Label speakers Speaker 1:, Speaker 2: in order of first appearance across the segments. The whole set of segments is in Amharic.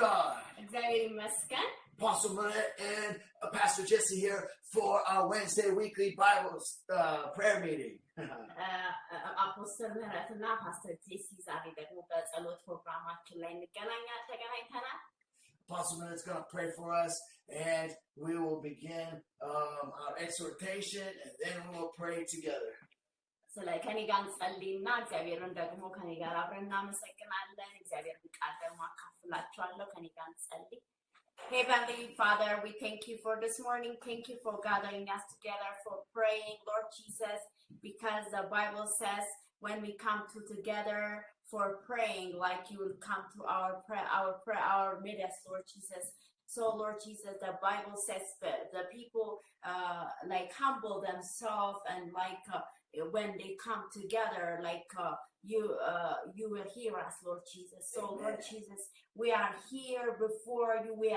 Speaker 1: God.
Speaker 2: እግዚአብሔር ይመስገን
Speaker 1: Apostle Millett and Pastor Jesse here for our Wednesday weekly Bible prayer meeting.
Speaker 2: አፖስትል ምህረትና ፓስተር ጄሲ ዛሬ ደግሞ በጸሎት ፕሮግራማችን ላይ ተገናኝተናል
Speaker 1: Apostle Millett is going to pray for us and we will begin our exhortation and then we will pray together.
Speaker 2: ስለ ከኔ ጋር እንጸልይና እግዚአብሔርን ደግሞ ከኔ ጋር አብረን እናመሰግናለን እግዚአብሔርን ቃል ደግሞ አካፍላችኋለሁ ከኔ ጋር እንጸልይ Heavenly Father, we thank you for this morning. Thank you for gathering us together for praying, Lord Jesus, because the Bible says when we come together for praying, like you will come to our midst, Lord Jesus. So, Lord Jesus, the Bible says the people like humble themselves and like when they come together, like you will hear us, Lord Jesus. So, Amen. Lord Jesus, we are here before you. We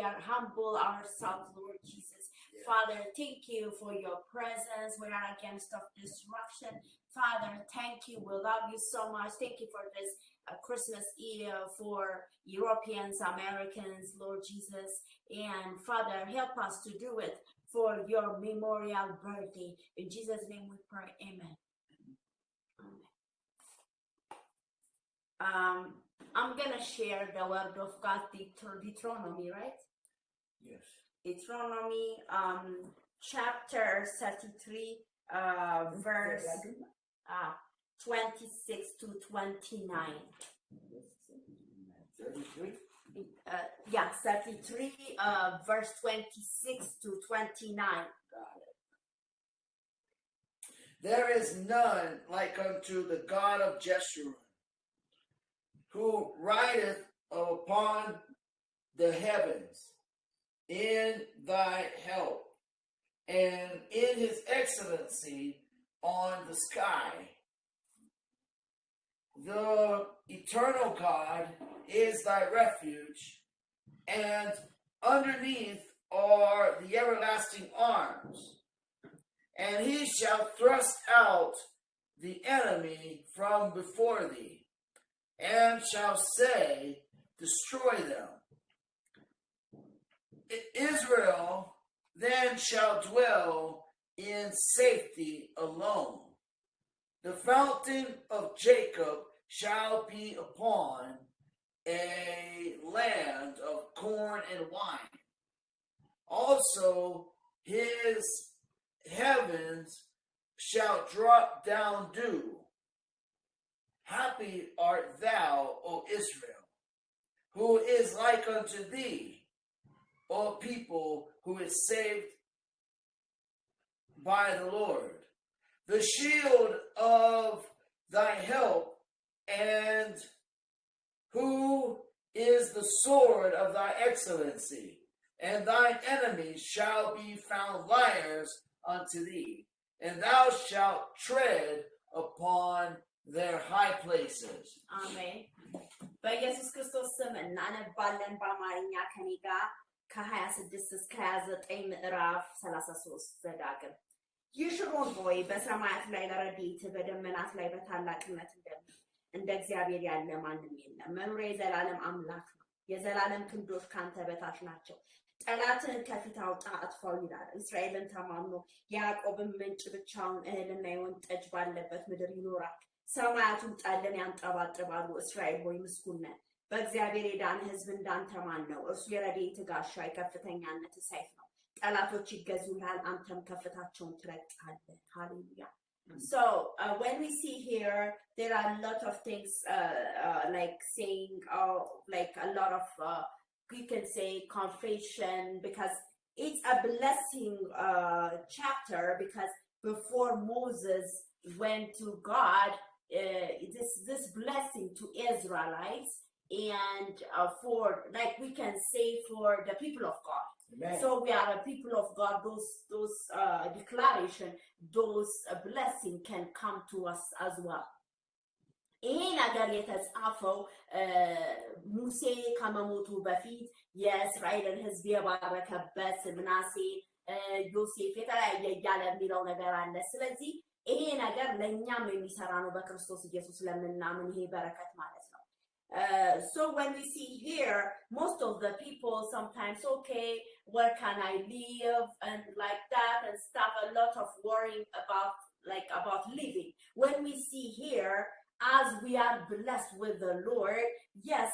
Speaker 2: are humble ourselves, Lord Jesus. Yeah. Father, thank you for your presence. We are against of disruption. Father, thank you. We love you so much. Thank you for this Christmas Eve for Europeans, Americans, Lord Jesus. And Father, help us to do it for your memorial birthday. In Jesus' name we pray. Amen. I'm going to share the word of God, Deuteronomy, right?
Speaker 1: Yes.
Speaker 2: Deuteronomy, chapter 33, verse 26 to 29.
Speaker 1: 33?
Speaker 2: 33, verse 26 to 29.
Speaker 1: Got it. There is none like unto the God of Jeshurun, who rideth upon the heavens in thy help, and in his excellency on the sky. The eternal God is thy refuge, and underneath are the everlasting arms, and he shall thrust out the enemy from before thee, and shall say, destroy them. Israel then shall dwell in safety alone. The fountain of Jacob shall be upon a land of corn and wine. Also his heavens shall drop down dew. Happy art thou, O Israel, who is like unto thee, O people who is saved by the Lord. The shield of thy help, and who is the sword of thy excellency, and thine enemies shall be found liars unto thee, and thou shalt tread upon their high places.
Speaker 2: Amen. በኢየሱስ ክርስቶስ ስም እናነባለን በአማርኛ ከኔ ጋር ከ26 እስከ 29 ምዕራፍ 33 ዘዳግም ይሽሮን ሆይ በሰማያት ላይ ለረድኤት በደመናት ላይ በታላቅነት እንደ እግዚአብሔር ያለ ማንም የለም መኖሪያ የዘላለም አምላክ ነው የዘላለም ክንዶች ካንተ በታች ናቸው ጠላትን ከፊት አውጣ አጥፋው ይላል እስራኤልን ተማምኖ ያዕቆብም ምንጭ ብቻውን እህልና የወይን ጠጅ ባለበት ምድር ይኖራል ሰማያቱን ጠልን ያንጠባጥባሉ እስራኤል ሆይ ምስጉን ነህ በእግዚአብሔር የዳነ ሕዝብ እንዳንተ ማን ነው እርሱ የረድኤት ጋሻ የከፍተኛነት ሰይፍ ነው ጠላቶች ይገዙልሃል አንተም ከፍታቸውን ትረግጣለህ ሃሌሉያ So when we see here there are a lot of things like saying like a lot of you can say confession because it's a blessing chapter because before Moses went to God this blessing to Israelites and for like we can say for the people of God. Amen. So we are a people of God. Those declaration, those blessing can come to us as well. ይሄ ነገር የተጻፈው ሙሴ ከመሞቱ በፊት የእስራኤልን ሕዝብ የባረከበት ምናሴ ዮሴፍ የተለያየ እያለ የሚለው ነገር አለ ስለዚህ ይሄ ነገር ለኛም የሚሰራ ነው በክርስቶስ ኢየሱስ ለምናምን ይሄ በረከት ማለት ነው So when we see here, most of the people sometimes, okay, where can I live and like that and stuff, a lot of worrying about living. When we see here, as we are blessed with the Lord, yes,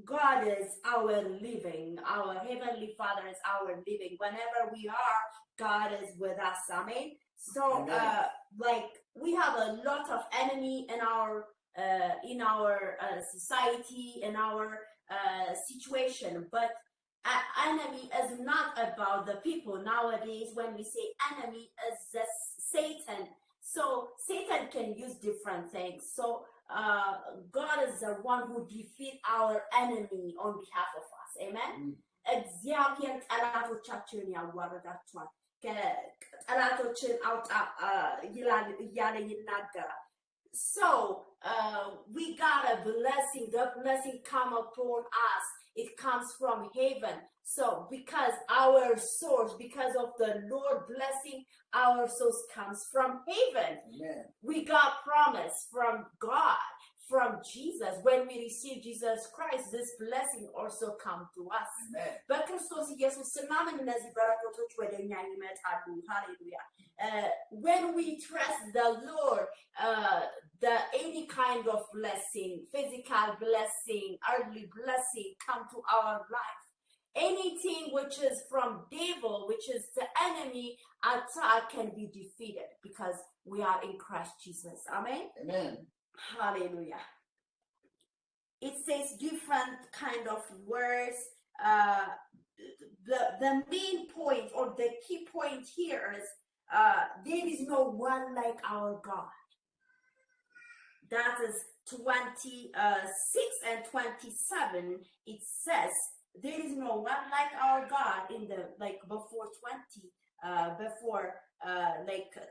Speaker 2: God is our living, our Heavenly Father is our living. Whenever we are, God is with us. Amen. So, like we have a lot of enemy in our society, in our situation, but enemy is not about the people nowadays. When we say enemy, is the Satan. So Satan can use different things. So God is the one who defeat our enemy on behalf of us. Amen. እግዚአብሔር ጠላቶቻችንን ያዋርዳቸዋል ጠላቶችን አውጣ ይላል እያለ ይናገራል So we got a blessing. The blessing come upon us. It comes from heaven. So because our source, because of the Lord blessing, our source comes from heaven.
Speaker 1: Amen.
Speaker 2: We got promise from God, from Jesus. When we receive Jesus Christ, this blessing also come to us.
Speaker 1: Amen.
Speaker 2: በክርስቶስ ኢየሱስ ስናምን እነዚህ በረከቶች ወደኛ ይመጣሉ ሃሌሉያ when we trust the Lord any kind of blessing, physical blessing, earthly blessing come to our life. Anything which is from devil, which is the enemy attack, can be defeated because we are in Christ Jesus. Amen.
Speaker 1: Amen.
Speaker 2: Hallelujah. It says different kind of words. The main point or the key point here is there is no one like our God. That is 26 and 27. It says there is no one like our God in the before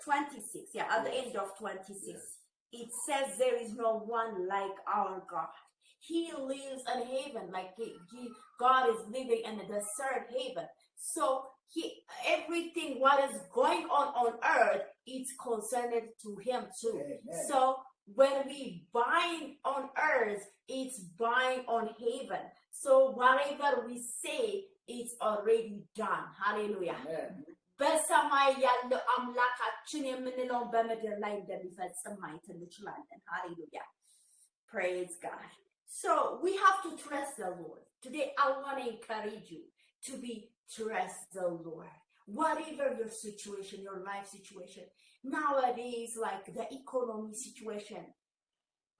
Speaker 2: 26. Yeah, at the end of 26. Yes. It says there is no one like our God. He lives in heaven, like God is living in the third heaven. So everything what is going on earth, it's concerned to him too. Amen. So when we bind on earth, it's bind on heaven. So whatever we say, it's already done. Hallelujah.
Speaker 1: Amen.
Speaker 2: በሰማይ ያለው አምላካችን የምንለው በምድር ላይ እንደሚፈጽም ማየት እንችላለን ሃሌሉያ praise God so we have to trust the Lord today I want to encourage you to trust the Lord whatever your situation your life situation nowadays like the economy situation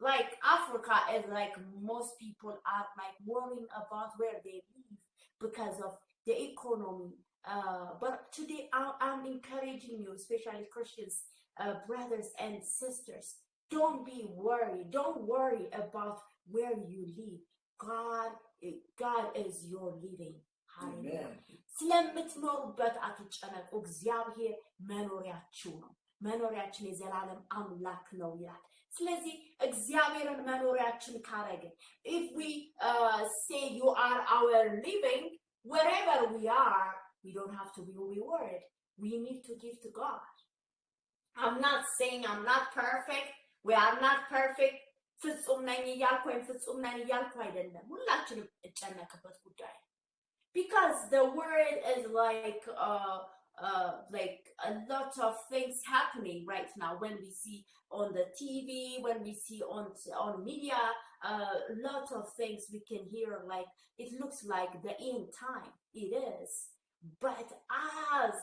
Speaker 2: like Africa is like most people are like worrying about where they live because of the economy but today I'm encouraging you, especially Christians, brothers and sisters, don't be worried. Don't worry about where you live. God is your living.
Speaker 1: Amen.
Speaker 2: ስለምትኖሩበት አትጨነቁ እግዚአብሔር መኖሪያችሁ ነው መኖሪያችን የዘላለም አምላክ ነው ይላል ስለዚህ እግዚአብሔርን መኖሪያችን ካረገ if we say you are our living wherever we are we don't have to be worried. We need to give to God. I'm not saying I'm not perfect. We are not perfect. ፍጹም ነኝ እያልኩ ወይም ፍጹም ነኝ እያልኩ አይደለም ሁላችንም እጨነቅበት ጉዳይ because the word is like a lot of things happening right now when we see on the TV, when we see on media, a lot of things we can hear like it looks like the end time. It is. But as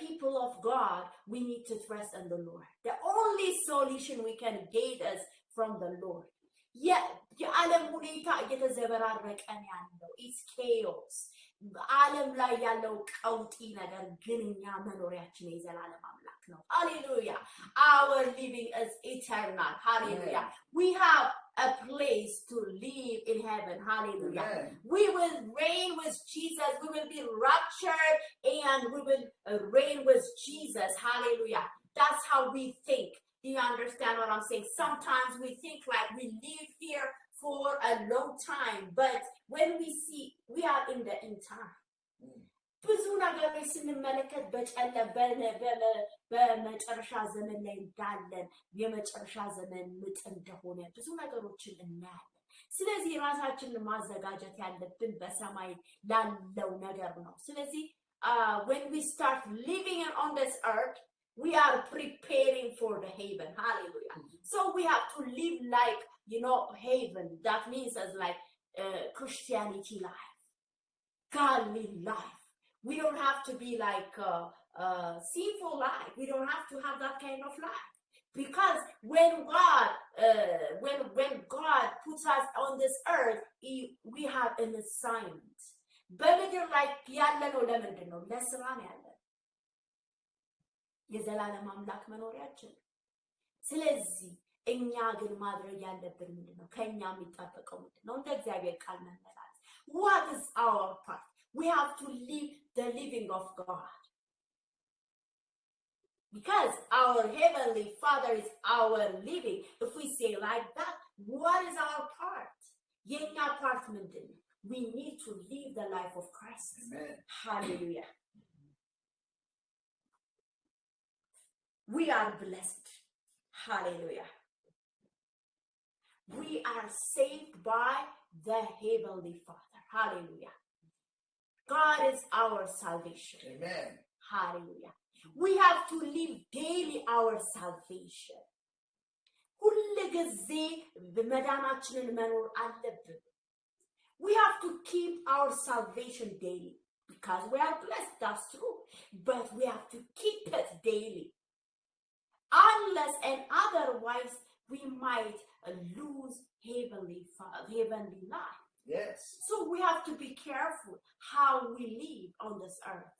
Speaker 2: people of God, we need to trust in the Lord. The only solution we can get is from the Lord. የዓለም ሁኔታ እየተዘበራረቀ ያለው it's chaos. ዓለም ላይ ያለው ቀውጢ ነገር ግን እኛ መኖሪያችን የዘላለም አምላክ ነው. Hallelujah. Our living is eternal. Hallelujah. We have a place to live in heaven. Hallelujah. Amen. We will reign with Jesus. We will be raptured and we will reign with Jesus. Hallelujah. That's how we think. Do you understand what I'm saying? Sometimes we think like we live here for a long time, but when we see we are in the end time. ብዙ ነገሮች ስንመለከት በመጨረሻ ዘመን ላይ እንዳለን የመጨረሻ ዘመን ምጥ እንደሆነ ብዙ ነገሮችን እናያለን ስለዚህ ራሳችንን ማዘጋጀት ያለብን በሰማይ ላለው ነገር ነው። ስለዚህ when we start living on this earth, we are preparing for the heaven. Hallelujah. So we have to live like, heaven. That means as like Christianity life, godly life. We don't have to be like sinful life. We don't have to have that kind of life. Because when God puts us on this earth, we have an assignment. በምድር ላይ ያለነው ለምንድን ነው? ለስራ ነው ያለን። የዘላለም አምላክ መኖሪያችን። ስለዚህ እኛ ግን ማድረግ ያለብን ምንድነው? ከኛ የሚጠበቀው ምንድነው? እንደ እግዚአብሔር ቃል መመላለስ። What is our part? We have to live the living of God. Because our heavenly Father is our living. If we say like that, what is our part? የኛ part ምንድነው? We need to live the life of Christ.
Speaker 1: Amen.
Speaker 2: Hallelujah. We are blessed. Hallelujah. We are saved by the Heavenly Father. Hallelujah. God is our salvation.
Speaker 1: Amen.
Speaker 2: Hallelujah. We have to live daily our salvation. ሁሉ ጊዜ በመዳናችንን መኖር አለብን። We have to keep our salvation daily because we are blessed, that's true. But we have to keep it daily. Unless and otherwise, we might lose heavenly life.
Speaker 1: Yes.
Speaker 2: So we have to be careful how we live on this earth.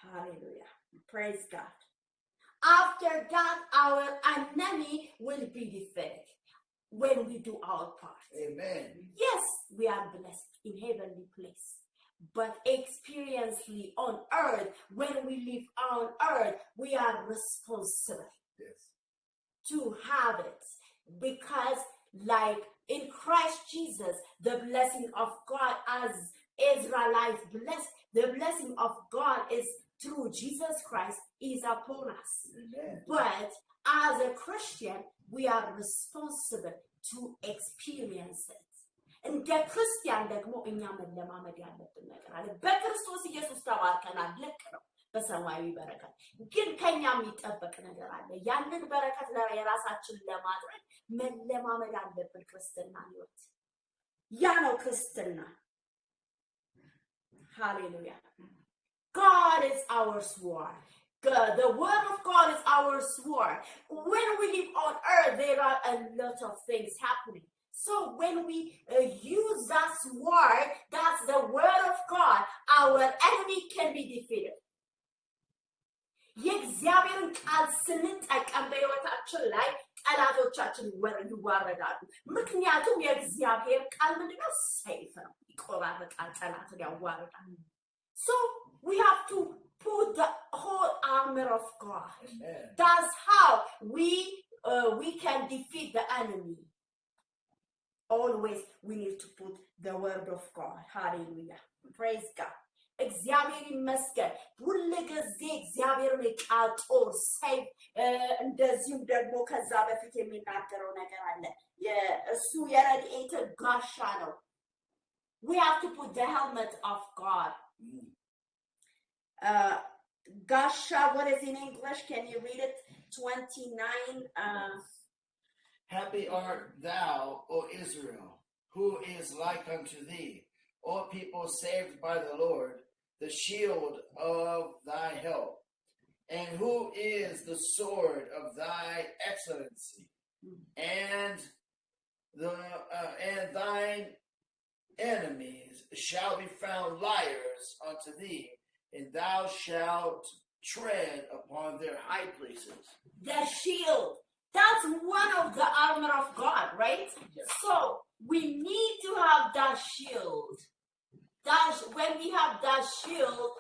Speaker 2: Hallelujah. Praise God. After that, our enemy will be defeated when we do our part.
Speaker 1: Amen.
Speaker 2: Yes, we are blessed in heavenly place. But experientially on earth, when we live on earth, we are responsible to have it. Because like in Christ Jesus, the blessing of God as Israelites blessed, the blessing of God is through Jesus Christ is upon us.
Speaker 1: Amen.
Speaker 2: But as a Christian, we are responsible to experience it. እንደ ክርስቲያን ደግሞ እኛ መለማመድ ያለብን ነገር አለ። በክርስቶስ ኢየሱስ ተባርከናል፣ ልክ ነው፣ በሰማያዊ በረከት። ግን ከኛ የሚጠበቅ ነገር አለ። ያንን በረከት የራሳችን ለማድረግ መለማመድ አለብን። ክርስትና ህይወት ያ ነው ክርስትና። ሃሌሉያ። God is our sword. The word of God is our sword. When we live on earth, there are a lot of things happening. So when we use that word, that's the word of God, our enemy can be defeated. የእግዚአብሔርን ቃል ስንጠቀም በሕይወታችን ላይ ጠላቶቻችን ይዋረዳሉ። ምክንያቱም የእግዚአብሔር ቃል ምንድነው? ሰይፍ ነው፣ ይቆራረጣል፣ ጠላትን ያዋርዳል። So we have to put the whole armor of God.
Speaker 1: Amen.
Speaker 2: That's how we can defeat the enemy. Always we need to put the word of God. Hallelujah. Praise God. እግዚአብሔር ይመስገን። ሁሉ ጊዜ እግዚአብሔርን ቃል ጦር ሰይፍ እንደዚሁም ደግሞ ከዛ በፊት የሚናገረው ነገር አለ። እሱ የረድኤት ጋሻ ነው። We have to put the helmet of God. Gasha, what is in English? Can you read it? 29.
Speaker 1: Happy art thou, O Israel, who is like unto thee, O people saved by the Lord, the shield of thy help, and who is the sword of thy excellency, and thine enemies shall be found liars unto thee, and thou shalt tread upon their high places.
Speaker 2: The shield. That's one of the armor of God, right?
Speaker 1: Yes.
Speaker 2: So we need to have that shield. When we have that shield,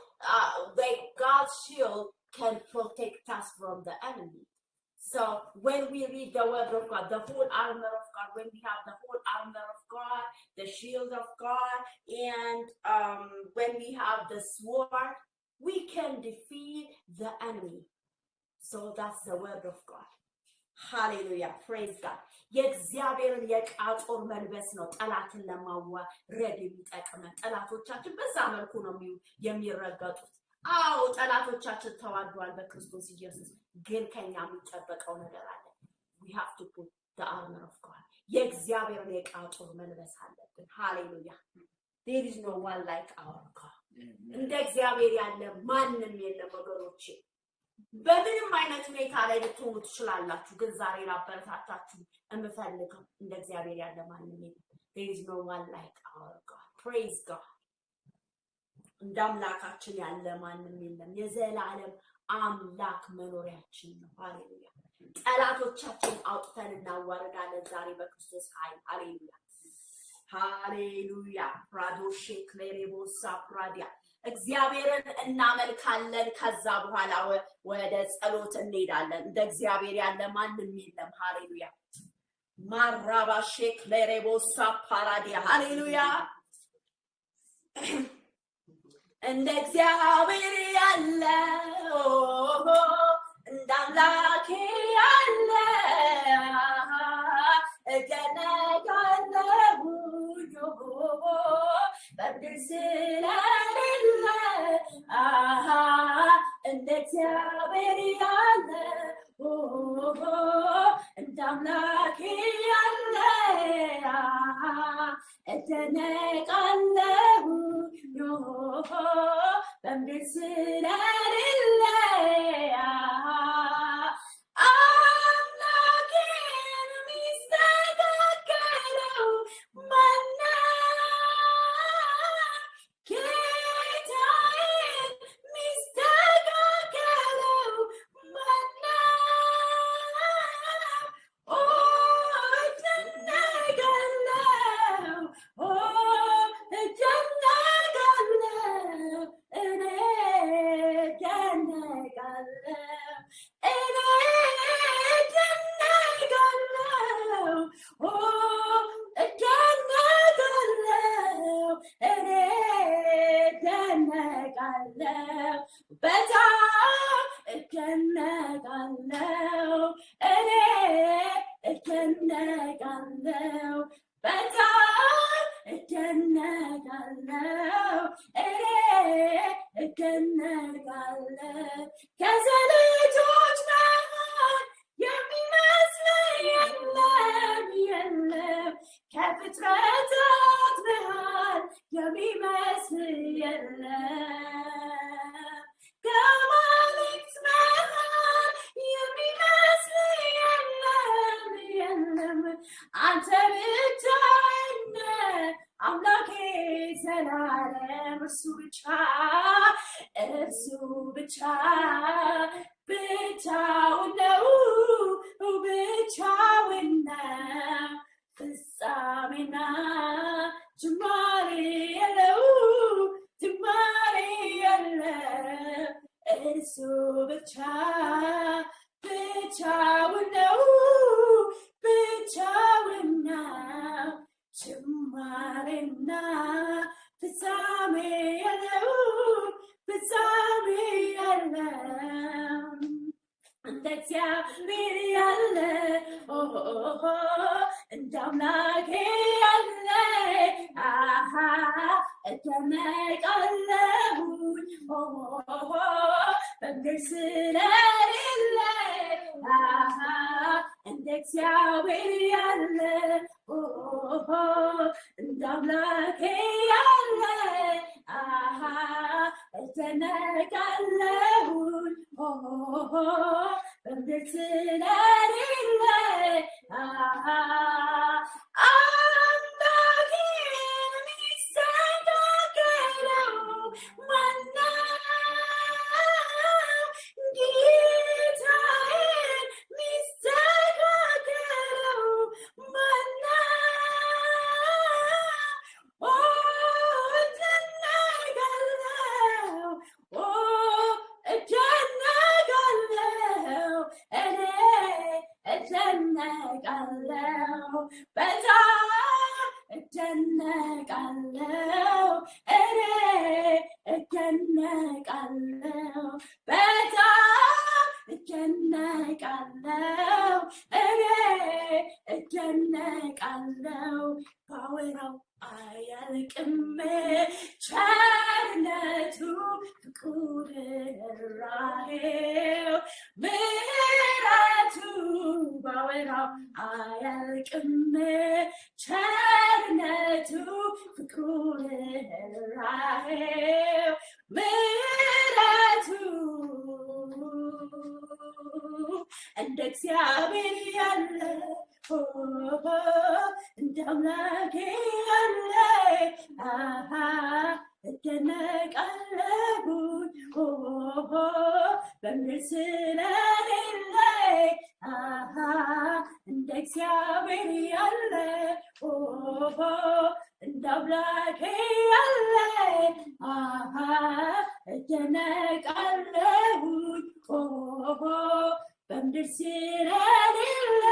Speaker 2: like God's shield can protect us from the enemy. So when we read the word of God, the whole armor of God, when we have the whole armor of God, the shield of God, and when we have the sword, we can defeat the enemy. So that's the word of God. ሃሌሉያ ፕሬዝ ጋድ የእግዚአብሔርን የቃጦር መልበስ ነው ጠላትን ለማዋረድ የሚጠቅመን ጠላቶቻችን በዛ መልኩ ነው የሚረገጡት አዎ ጠላቶቻችን ተዋርደዋል በክርስቶስ ኢየሱስ ግን ከኛ የሚጠበቀው ነገር አለ we have to put the armor of God የእግዚአብሔርን የቃጦር መልበስ አለብን ሃሌሉያ there is no one like our God እንደ እግዚአብሔር ያለ ማንም የለም ወገኖቼ በምንም አይነት ሁኔታ ላይ ልትሆኑ ትችላላችሁ ግን ዛሬ ላበረታታችሁ እምፈልገው እንደ እግዚአብሔር ያለ ማንም የለም there is no one like our God praise God እንዳምላካችን ያለ ማንም የለም የዘላለም አምላክ መኖሪያችን ነው ሃሌሉያ ጠላቶቻችን አውጥተን እናዋርዳለን ዛሬ በክርስቶስ ኃይል ሃሌሉያ ሃሌሉያ ፕራዶሼ ክሌሬቦሳ ፕራዲያ እግዚአብሔርን እናመልካለን ከዛ በኋላ ወደ ጸሎት እንሄዳለን እንደ እግዚአብሔር ያለ ማንም የለም ሃሌሉያ ማራባሼ ክሌሬቦሳ ፓራዲያ ሃሌሉያ እንደ እግዚአብሔር ያለ እንደ አምላኬ ያለ እደነቃለሁ በምድር ስለሌለ እንደ እግዚአብሔር ያለ እንደ አምላኬ ያለ እደነቃለሁ በምድር ስለሌለ አምላኬን ሚስተካከለው ጌታዬን ሚስተካከለው ከዘለጆች መሃል የሚመስል የለም ከፍጥረታት መሃል የሚመስል የለም ከአማልክት መሃል የሚመስል የለም አንተ ብቻህን አምላኬ ዘላለም እርሱ ብቻ ብቻውን ነው ብቻውን ነው ፍጻሜና ጅማሬ የለው እርሱ ብቻውን ነው ብቻውን ነው ጅማሬና ፍጻሜ የለው እንደ እግዚአብሔር ያለ እንደ አምላኬ ያለ እደነቃለሁኝ በምድር ስለሌለ እንደ እግዚአብሔር ያለ እንደ አምላኬ ያለ እደነቃለሁኝ በምድር ስለሌለ አምላኬን ሚስተካከለው ማነው ጌታዬን ሚስተካከለው ማነው እደነቃለሁ እኔ እደነቃለሁ በጣም እደነቃለሁ እኔ እደነቃለሁ በጣም እደነቃለሁ እኔ እደነቃለሁ ባወራው አያልቅም ቸርነቱ ፍቅሩ ርኅራኄው ምሕረቱ ባወራው አያልቅም ቸርነቱ ፍቅሩ ርኅራኄው ምሕረቱ እንደ እግዚአብሔር ያለ እንደ አምላኬ ያለ እደነቃለሁኝ በምድር ስለሌለ እንደ እግዚአብሔር ያለ እንደ አምላኬ ያለ እደነቃለሁኝ በምድር ስለሌለ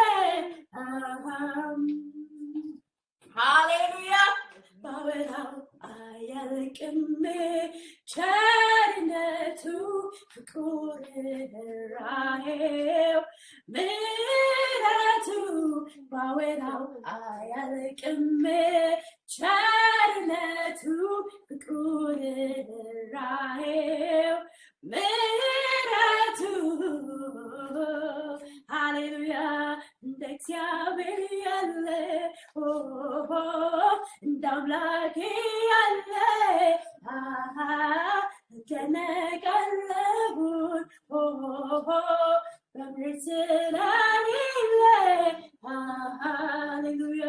Speaker 2: ሃሌሉያ ባወራው አያልቅም ቸርነቱ ፍቅሩ ርኅራኄው ምሕረቱ ባወራው አያልቅም ቸርነቱ ፍቅሩ ርኅራኄው ምሕረቱ ሃሌሉያ እንደ እግዚአብሔር ያለ እንደ አምላኬ ያለ እደነቃለሁኝ በምድር ስለሌለ ሃሌሉያ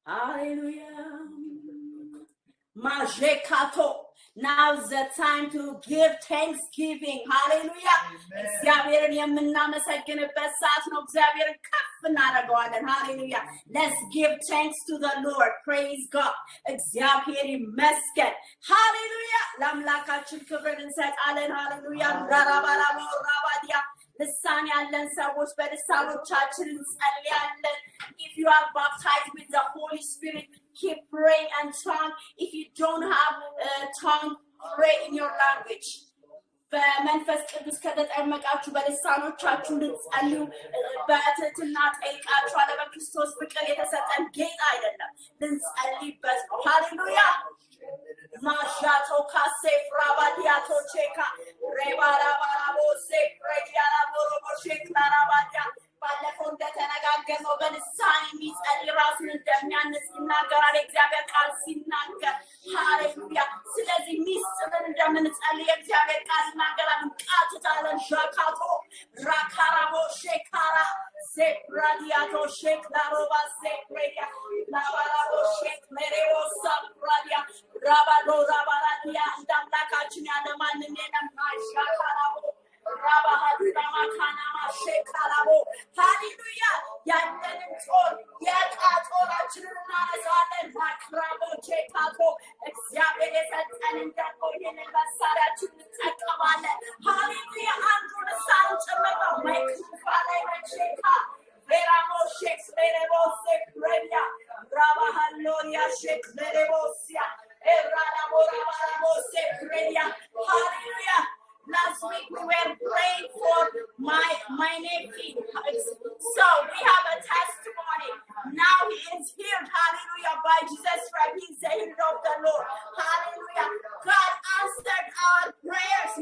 Speaker 2: ሃሌሉያ ማዤካቶ Now's the time to give thanksgiving. Hallelujah. እግዚአብሔርን የምናመሰግንበት ሰዓት ነው። እግዚአብሔርን ከፍ እናደርገዋለን. Hallelujah. Let's give thanks to the Lord. Praise God. እግዚአብሔር ይመስገን. Hallelujah. ለአምላካችን ክብር እንሰጣለን. Hallelujah. ራባዲያ ልሳን ያለን ሰዎች በልሳኖቻችን እንጸልያለን. If you are baptized with the Holy Spirit, keep praying and tongue. If you don't have tongue, pray in your language. በመንፈስ ቅዱስ ከተጠመቃችሁ በልሳኖቻችሁ እንድትጸልዩ በትህትና ጠይቃችኋለሁ። በክርስቶስ ፍቅር የተሰጠን ጌታ አይደለም፣ ልንጸልይበት ነው። ሃሌሉያ ማሻቶ ካሴ ፍራባዲያቶ ቼካ ሬባራባራቦ ሴፕሬዲያላ ቦሮቦ ሼክላራባዲያ ባለፈው እንደተነጋገርነው በልሳን የሚጸልይ ራሱን እንደሚያንጽ ይናገራል የእግዚአብሔር ቃል ሲናገር። ሃሌሉያ። ስለዚህ ሚስጥርን እንደምንጸልይ የእግዚአብሔር ቃል ይናገራል። ቃትታለን ሻካቶ ራካራቦ ሼካራ ሴፕራዲያቶ ሼክላሮባ ሴፕሬዲያ ላባራቦ ሼክሜሬቦ ሳፕራዲያ ራባዶ ራባራዲያ እንደ አምላካችን ያለ ማንም የለም። ሻካራቦ ሃሌሉያ ያለንን ጦር የዕቃ ጦራችንን እናነሳለን። ማክራቦ ቼካቶ እግዚአብሔር የሰጠንን ደግሞ ይህንን መሳሪያችን እንጠቀማለን። ሃሌሉያ አንዱ ልሳን ጭምር ነው። ማይክሮፋ ላይ መቼካ ቬራሞ ሼክስ ቬሬቦሴ ፕሬዲያ ራባሃሎሪያ ሼክ ቬሬቦሲያ ኤራዳቦራባራቦሴ ፕሬዲያ ሃሌሉያ Last week we were praying for my nephew. So we have a testimony. Now he is healed. Hallelujah. By Jesus' Christ, he is the healed of the Lord. Hallelujah. God answered our prayers.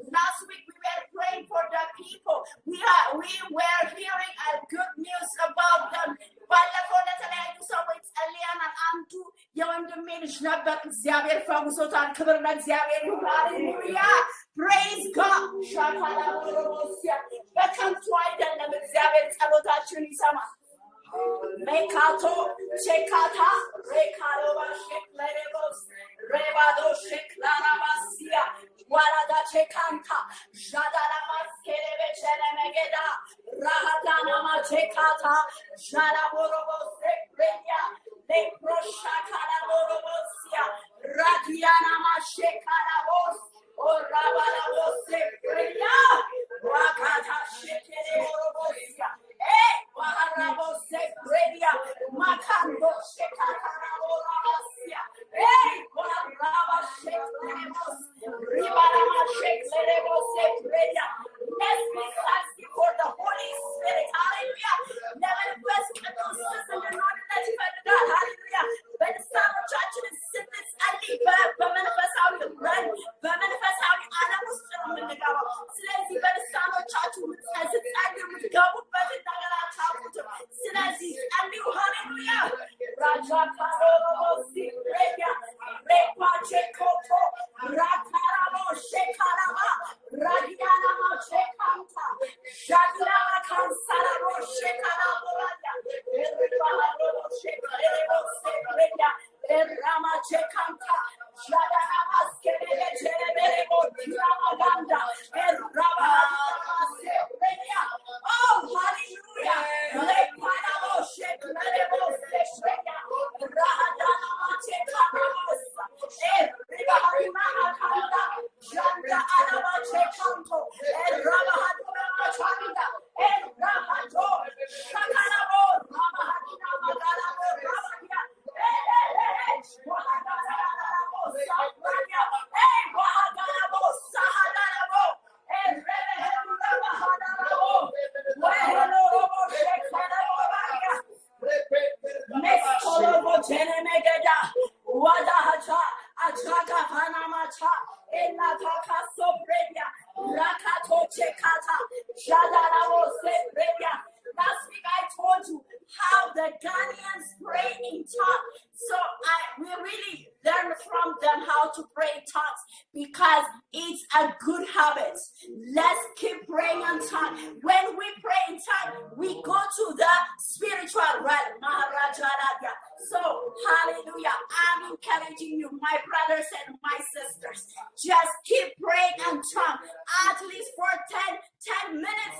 Speaker 2: Last week we were praying for the people. We were hearing a good news about them. ባለፈው ለተለያዩ ሰዎች ጸልያናል። አንዱ የወንድሜ ልጅ ነበር፣ እግዚአብሔር ፈውሶታል። ክብር ለእግዚአብሔር ይሁን። ሃሌሉያ ፕሬዝ ጋድ ሻካላ ቦሮቦሲያ በከንቱ አይደለም፣ እግዚአብሔር ጸሎታችንን ይሰማል። ሜካቶ ቼካታ ሬካሮባ ሼክለሬቦስ ሬባዶ ሼክላራባሲያ ዋላዳ ቼካንታ ዣዳላማስ ኬሌቤቸለ መጌዳ ራሃዳናማ ቼካታ ዣላቦሮቦስ ሬፕሬያ ሌፕሮሻካላ ቦሮቦሲያ ራዲያናማ ሼካላቦስ ኦራባላቦስ ሬፕሬያ ዋካታ ሼኬሌ ቦሮቦሲያ Maharabos Sepredia, Macando Shekaraborasia, Maharabas Shekamos, ስለዚህ ጸልዩ ሃሌሉያ ራጃ ካሮቦሲ ሬያ ሬፓቼ ኮቶ ራካራቦ ሼካራባ ራዲያናማ ሼካንታ ሻዲራማ ካንሳራቦ ሼካራቦ ራዲያ ሬባሃሮ ሼካሬቦ ሴሬያ ራማ ሼካንታ ሻዳራማ ስኬሬ ጀሬቤሬቦ ዲራማጋንዳ ራባ ሴሬያ Oh, hallelujah. Reparabo shekarebo seshreya. Rahadana machekarabos. Ribahaduna akanda. Janda alaba chekanto. Rabahaduna machanda. Rahado. Shakarabo. Rabahaduna magalabo. Rabadia. Wahadana sabrania. Wahadana sahadarabo. Last week I told you how the Ghanaians pray in tongues. So we really learn from them how to pray in tongues because it's a good habit. Let's keep praying in tongues. When we pray in tongues, we go to the spiritual realm. Maharaja. So, hallelujah. I'm encouraging you, my brothers and my sisters. Just keep praying in tongues at least for 10 minutes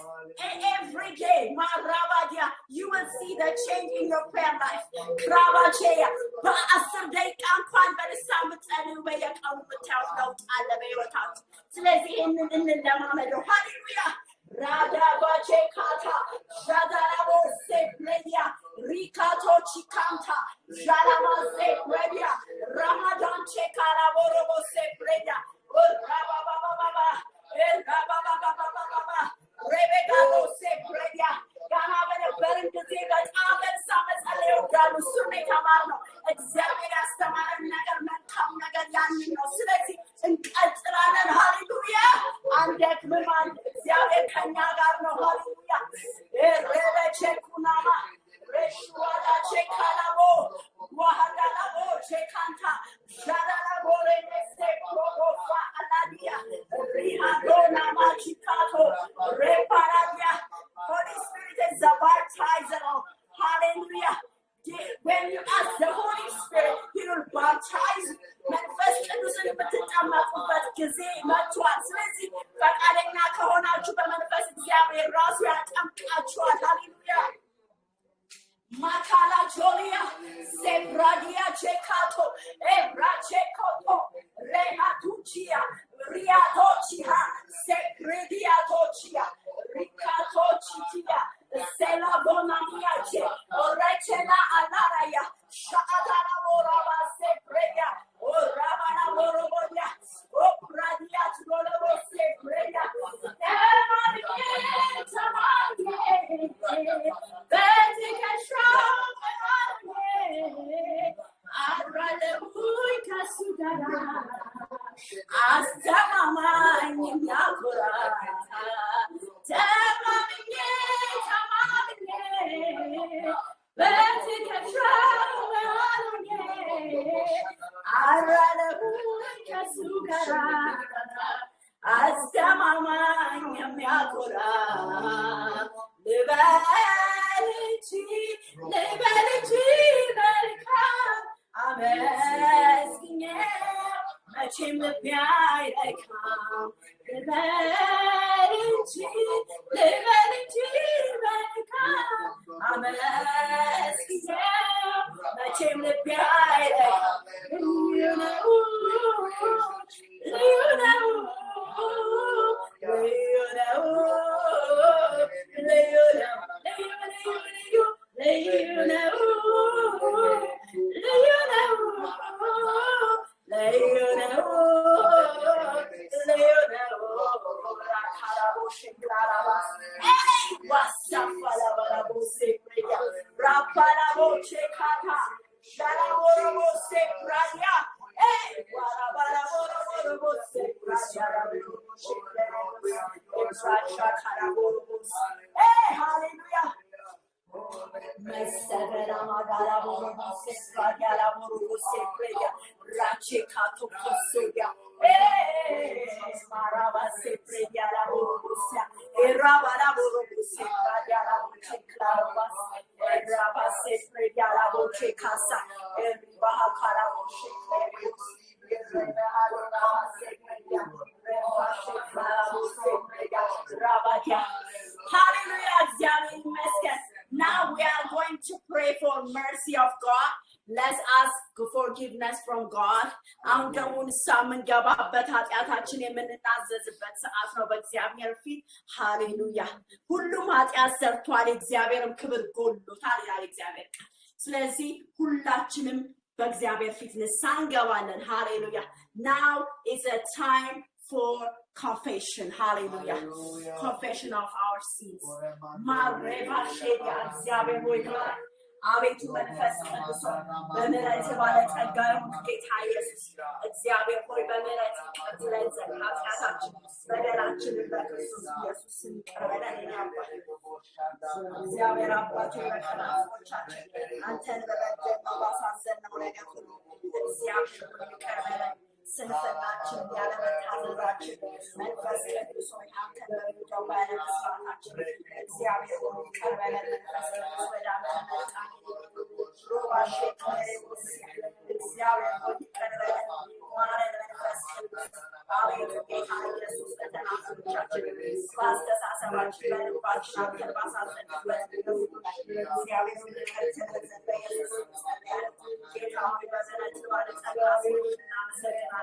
Speaker 2: every day. Maharaja, you will see the change in your prayer life. Krabachea. በአስር ደቂቃ እንኳን በልሳን ብትጸልዩ በየቀኑ ብታዩት ለውጥ አለ በሕይወታችሁ። ስለዚህ ይህንን እንለማመደው። ሃሌሉያ ራዳባቼ ካታ ዣዳራቦ ሴፕሬዲያ ሪካቶ ቺካንታ ዣላማሴ ፕሬዲያ ራማዳን ቼካራቦሮቦ ሴፕሬዲያ ራባባባባባ ራባባባባባ ሬቤጋሎ ሴፕሬዲያ ጋና በነበርን ጊዜ በጣም በልሳ መጸለይ ይወዳሉ። እሱን የተማርነው እግዚአብሔር ያስተማረን ነገር መልካም ነገር ያንን ነው። ስለዚህ እንቀጥላለን። ሃሌሉያ አንደክምም። እግዚአብሔር ከኛ ጋር ነው። ሃሌሉያ ሬበቼኩናማ ሬሽዋዳ ቼካላቦ ዋሃዳላቦ ቼካንታ ዣዳላቦ ሬኔሴ ፕሮቦፋ አላዲያ ሪሃዶናማ ቺካቶ ሬፓራዲያ Holy Spirit is the baptizer. Hallelujah. When you ask the Holy Spirit, He will baptize. መንፈስ ቅዱስን የምትጠመቁበት ጊዜ መጥቷል። ስለዚህ ፈቃደኛ ከሆናችሁ በመንፈስ እግዚአብሔር ራሱ ያጠምቃችኋል። ሃሌሉያ ማካላ ጆሊያ ሴብራዲያ ቼካቶ ኤብራቼኮቶ ሬሃቱቺያ ሪያቶቺያ ሴፕሬዲያቶቺያ ሪካቶቺቲያ ሴላቦናሚያቼ ኦሬቼና አናራያ ሻአዳራ ቦራባ ሴፕሬዲያ ኦራባና ቦሮቦያ ኦፕራዲያ ትሮለቦ ሴፕሬዲያ አስተማማኝ የሚያኮራ ልበልጂ መልካም አመስግኜ መቼም ልቤ አይረካም። ልበልጂ መልካም አመስግኜ መቼም ልቤ አይረካም። ልዩ ነው ልዩ ነው Hallelujah. Mesevera magara boro sesradia boro sepredia rache kato kosodia maraba sepredia la boro sia eraba la boro sepradia la boche clarabas eraba sepredia la boche casa eriba hakara boche clarabas eraba harona sepredia Hallelujah. Now we are going to pray for mercy of God. Let's ask forgiveness from God. አሁን ደግሞ ንስሐ የምንገባበት ኃጢአታችን የምንናዘዝበት ሰዓት ነው በእግዚአብሔር ፊት። ሃሌሉያ። ሁሉም ኃጢአት ሰርቷል፣ እግዚአብሔርም ክብር ጎድሎታል ይላል እግዚአብሔር ቃል። ስለዚህ ሁላችንም በእግዚአብሔር ፊት ንስሐ እንገባለን። ሃሌሉያ። Now is a time for confession. Hallelujah. Confession of our sins. Mareva shedia እግዚአብሔር ሆይ አቤቱ መንፈስ ቅዱስ በምህረት ባለጸጋው ጌታ ኢየሱስ እግዚአብሔር ሆይ በምህረት ይቅርብለን ዘንድ ኃጢአታችን በደላችንን በክርስቶስ ኢየሱስ ስም ይቅር በለን እግዚአብሔር አባቴ በከራፎቻችን አንተን በበደልነው ባሳዘንነው ነገር ሁሉ እግዚአብሔር ይቅር በለን ስንፍናችን ያለመታዘዛችን መንፈስ ቅዱስ ሆይ አንተን በሚወደው ባለመስማታችን እግዚአብሔር ሆይ ይቅር በለን መንፈስ ቅዱስ ወደ አንተ መጣን እግዚአብሔር ሆይ ይቅር በለን ማረን መንፈስ ቅዱስ አቤቱ ጌታ ኢየሱስ በተናገሮቻችን በአስተሳሰባችን በልባችን አንተን ባሳዘንበት እግዚአብሔር ሆይ ይቅር ትለን ዘንድ በኢየሱስ እንጸልያለን ጌታ ሆይ በምህረት ባለጸጋ ስለሆንክ እናመሰግናለን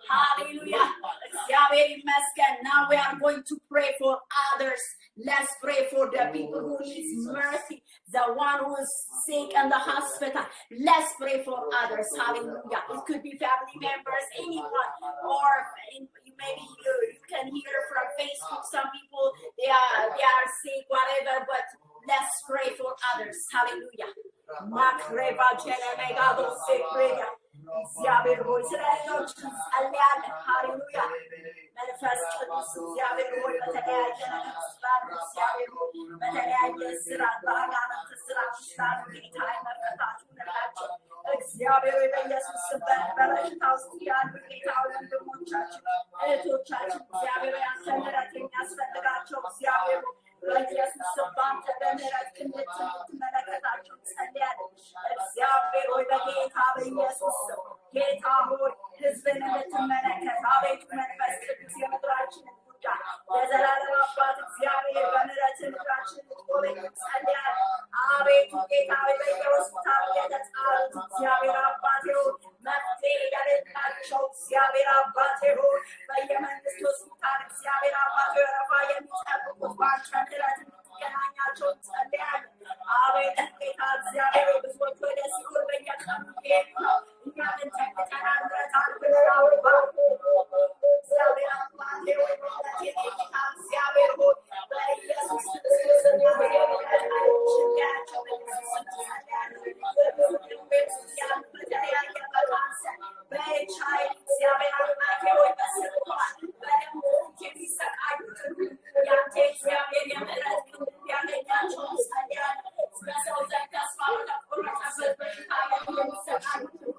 Speaker 2: Hallelujah. Now we are going to pray for others. Let's pray for the people who need mercy, the one who is sick in the hospital. Let's pray for others. Hallelujah. It could be family members, anyone, or maybe you can hear from Facebook. Some people they are sick, whatever. But let's pray for others. Hallelujah. እግዚአብሔር ሆይ ስለሌሎች እንጸልያለን። ሃሌሉያ መንፈስ ቅዱስ እግዚአብሔር ሆይ በተለያየ ነገር ውስጥ ባሉ እግዚአብሔር ሆይ በተለያየ ስራት በአጋንንት ስራት ውስጥ ባሉ ጌታ መፈታት ይሁንላቸው። እግዚአብሔር ሆይ በኢየሱስ ስም በበሽታ ውስጥ ያሉ ጌታ ወንድሞቻችን እህቶቻችን እግዚአብሔር ሆይ አንተ ምሕረት የሚያስፈልጋቸው እግዚአብሔር ሆይ በኢየሱስ ስም በአንተ በምሕረት እንድትመለከታቸው እንጸልያለን። እግዚአብሔር ሆይ በጌታ በኢየሱስ ስም ጌታ ሆይ ሕዝብን እንድትመለከት አቤቱ መንፈስ ቅዱስ የምድራችንን ጉዳይ የዘላለም አባት እግዚአብሔር በምሕረት ምድራችንን እንድትጎበኝ እንጸልያለን። አቤቱ ጌታ ሆይ በየሆስፒታሉ የተጣሉት እግዚአብሔር አባቴ ሆይ መፍትሄ የሌላቸው እግዚአብሔር አባቴ ሆይ በየመንግስት ሆስፒታል እግዚአብሔር ወረፋ የሚጠብቁት ባንተ ምሕረት እንድትገናኛቸው ጸልያለሁ። አቤት ጌታ እግዚአብሔር ብዙዎች ወደ ሲኦል በየቀኑ እየሄዱ ነው። እኛ ግን ተኝተናል፣ ምሕረትህን ብለናል። እግዚአብሔር አባቴ ሆይ በእውነት የኔ ጌታ እግዚአብሔር ሆይ በኢየሱስ ክርስቶስ የምሕረት ዓይኖች እንዲያያቸው በኢየሱስ ስም ጸልያለሁ። በብዙ ቤት ውስጥ ያሉ በተለያየ በካንሰር በኤችአይቪ እግዚአብሔር አምላኬ ሆይ በስኳር በደም ግፊት የሚሰቃዩትን ያንተ እግዚአብሔር የምሕረት ክንድ እንዲያገኛቸው ጸልያለሁ። በሰው ዘንድ ተስፋ በተቆረጠበት በሽታ የሚሰቃዩትን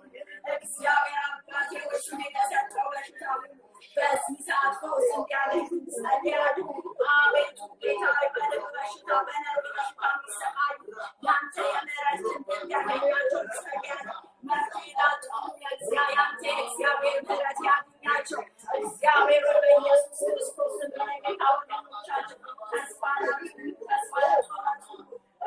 Speaker 2: እግዚአብሔር አባቴ ሆይ ስም የተሰጠው በሽታ በዚህ ሰዓት ፈውስ እንዲያገኙ ጸልያለሁ። አቤቱ ጌታ ሆይ በልብ በሽታ በነርቭ በሽታ የሚሰቃዩ ያንተ የምሕረት ክንድ እንዲያገኛቸው ጸልያለሁ። መፍትሄ ላጡ ያንተ እግዚአብሔር ምሕረት ያገኛቸው እግዚአብሔር ሆይ በኢየሱስ ክርስቶስ ስም ጌታ ወንድሞቻችን ተስፋ ለቆረጡ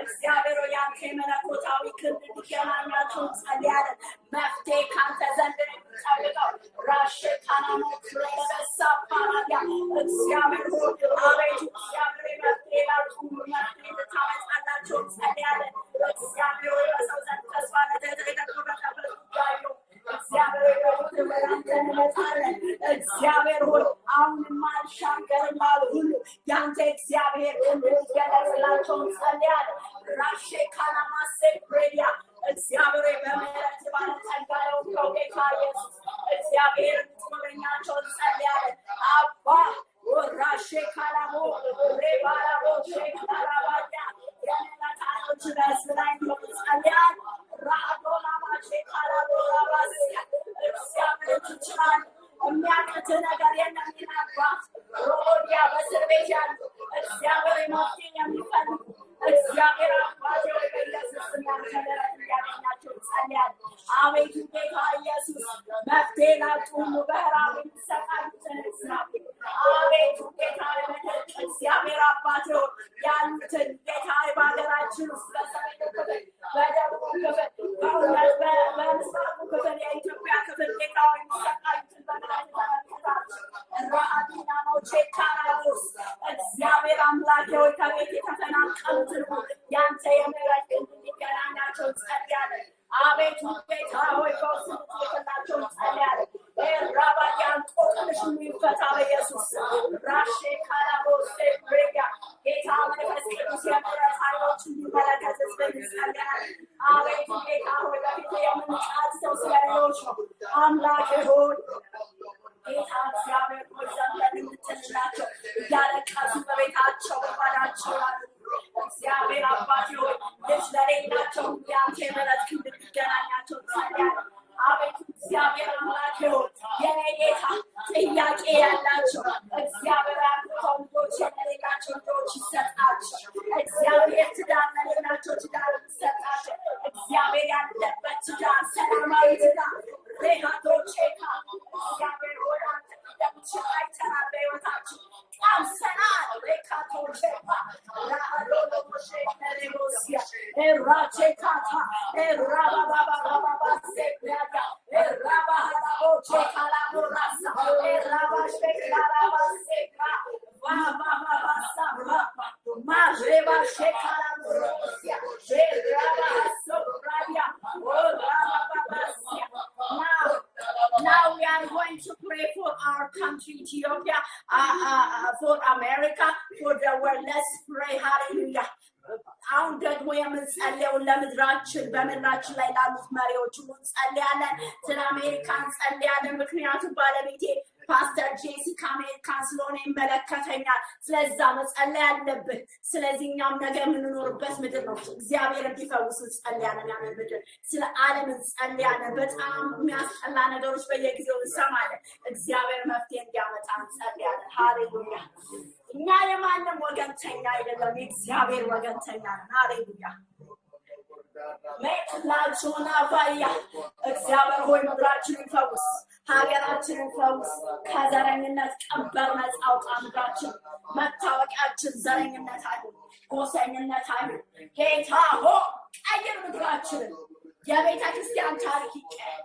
Speaker 2: እግዚአብሔር ሆይ ያንተ የመለኮታዊ ክንድ እንዲገናኛቸው ጸልያለሁ። መፍትሄ ካንተ ዘንድ ነው የምንፈልገው። ራሸካናሞ ክረበሳ ፓራዲያ እግዚአብሔር ሆይ አቤቱ እግዚአብሔር መፍትሄ ላጡ መፍትሄ እንድታመጣላቸው ጸልያለሁ። እግዚአብሔር ሆይ በሰው ዘንድ ተስፋ ለተቆረጠበት ጉዳይ ነው። እግዚአብሔር ሆይ ወደ አንተ እንመጣለን። እግዚአብሔር ሆይ አሁንም አልሻገርም አሉ ሁሉ ያንተ እግዚአብሔር ክንድ እንዲገለጽላቸው ጸልያለሁ። ራሸካናማ ሴፕሬዲያ እግዚአብሔር በምሕረት ባለጸጋ የሆንከው ጌታ ኢየሱስ እግዚአብሔር እንድትጎበኛቸው ጸልያለሁ። አባ ወራሸካላሞ ሬባላቦ ሼካላባያ የምሕረት ዓይኖች በሕዝብ ላይ እንዲሆኑ ጸልያለሁ። ራዶላማ ሼካላቦ ራባስያ እግዚአብሔር ትችላለህ፣ የሚያቅትህ ነገር የለም ይላል። ሮዲያ በእስር ቤት ያሉ እግዚአብሔር መፍትሄ የሚፈልጉ እግዚአብሔር አባቴ ሆይ በኢየሱስ ስም ያንተ ምሕረት እንዲያገኛቸው ጸልያለሁ። አቤቱ ጌታ ኢየሱስ መፍትሄ ላጡ ሁሉ በረሃብ የሚሰቃዩትን እግዚአብሔር አቤቱ ጌታ እግዚአብሔር አባቴ ሆይ ያሉትን ጌታ በሀገራችን ውስጥ በሰሜኑ ክፍል በደቡቡ ክፍል በእውነት በምስራቁ ክፍል የኢትዮጵያ ክፍል ጌታ ሆይ የሚሰቃዩትን በምሕረት ተመልከታቸው። ራአዲና ሞቼ ካራቦስ እግዚአብሔር አምላኬ ሆይ ከቤት የተፈናቀሉትን ያንተ የምሕረት ክንድ እንዲገናኛቸው ጸልያለሁ። አቤቱ ጌታ ሆይ ፈውስ እንድትልክላቸው ጸልያለሁ። ራባያን ቆቅልሽ የሚፈታ በኢየሱስ ራሼ ካራቦስ ሴፕሬያ ጌታ መንፈስ ቅዱስ የምሕረት ዓይኖች እንዲመለከት ሕዝብን ጸልያለሁ። አቤቱ ጌታ ሆይ በፊት የምንጫቸው ስለ ሌሎች ነው። አምላኬ ሆይ ጌታ እግዚአብሔር ሆይ ዘንበል እንድትልላቸው እያለቀሱ በቤታቸው በጓዳቸው ያሉ እግዚአብሔር አባቴ ሆይ ልጅ ለሌላቸው ያንተ የምሕረት ክንድ እንዲገናኛቸው ጸልያለሁ። አቤቱ እግዚአብሔር አምላኬ ሆይ የኔ ጌታ ጥያቄ ያላቸው እግዚአብሔር ያሉተው ልጆች የሌላቸው ልጆች ይሰጣቸው። እግዚአብሔር ትዳር ለሌላቸው ትዳር ይሰጣቸው። እግዚአብሔር ያለበት ትዳር ሰላማዊ ትዳር ሬሃቶቼካ እግዚአብሔር ሆይ አንተ እንደምትችል አይተናል። በሕይወታችን ቀምሰናል። ሬካቶቼካ ራአዶሎሞሼነሬቦሲያ ኤራቼካታ ኤራባባባባባ ሴፕያጋ ኤራባሃላቦቼካላቦራሳ ኤራባሼካላባ ሴካ ዋባባባሳባ ማሬባሼካላቦሮሲያ ኤራባሃሶብራቢያ ኦራባባባሲያ Now we are going to pray for our country, Ethiopia, for America, for the world. Let's pray. Hallelujah. አሁን ደግሞ የምንጸልየው ለምድራችን በምድራችን ላይ ላሉት መሪዎች እንጸልያለን። ስለ አሜሪካ እንጸልያለን። ምክንያቱም ባለቤቴ ፓስተር ጄሲካ አሜሪካን ስለሆነ ይመለከተኛል። ስለዛ መጸለይ አለብን። ስለዚህ እኛም ነገ የምንኖርበት ምድር ነው። እግዚአብሔር እንዲፈውስ እንጸልያለን። ያንን ምድር ስለ ዓለም እንጸልያለን። በጣም የሚያስጠላ ነገሮች በየጊዜው እንሰማለን። እግዚአብሔር መፍትሄ እንዲያመጣ እንጸልያለን። ሃሌሉያ። እኛ የማንም ወገንተኛ አይደለም፣ የእግዚአብሔር ወገንተኛ ነን። ሃሌሉያ። መጥላችሁና ባያ እግዚአብሔር ሆይ ምድራችንን ፈውስ፣ ሀገራችንን ፈውስ። ከዘረኝነት ቀንበር ነፃ አውጣ። ምድራችን መታወቂያችን ዘረኝነት አይሁን፣ ጎሰኝነት አይሁን። ጌታ ሆይ ቀይር ምድራችንን። የቤተ ክርስቲያን ታሪክ ይቀየር።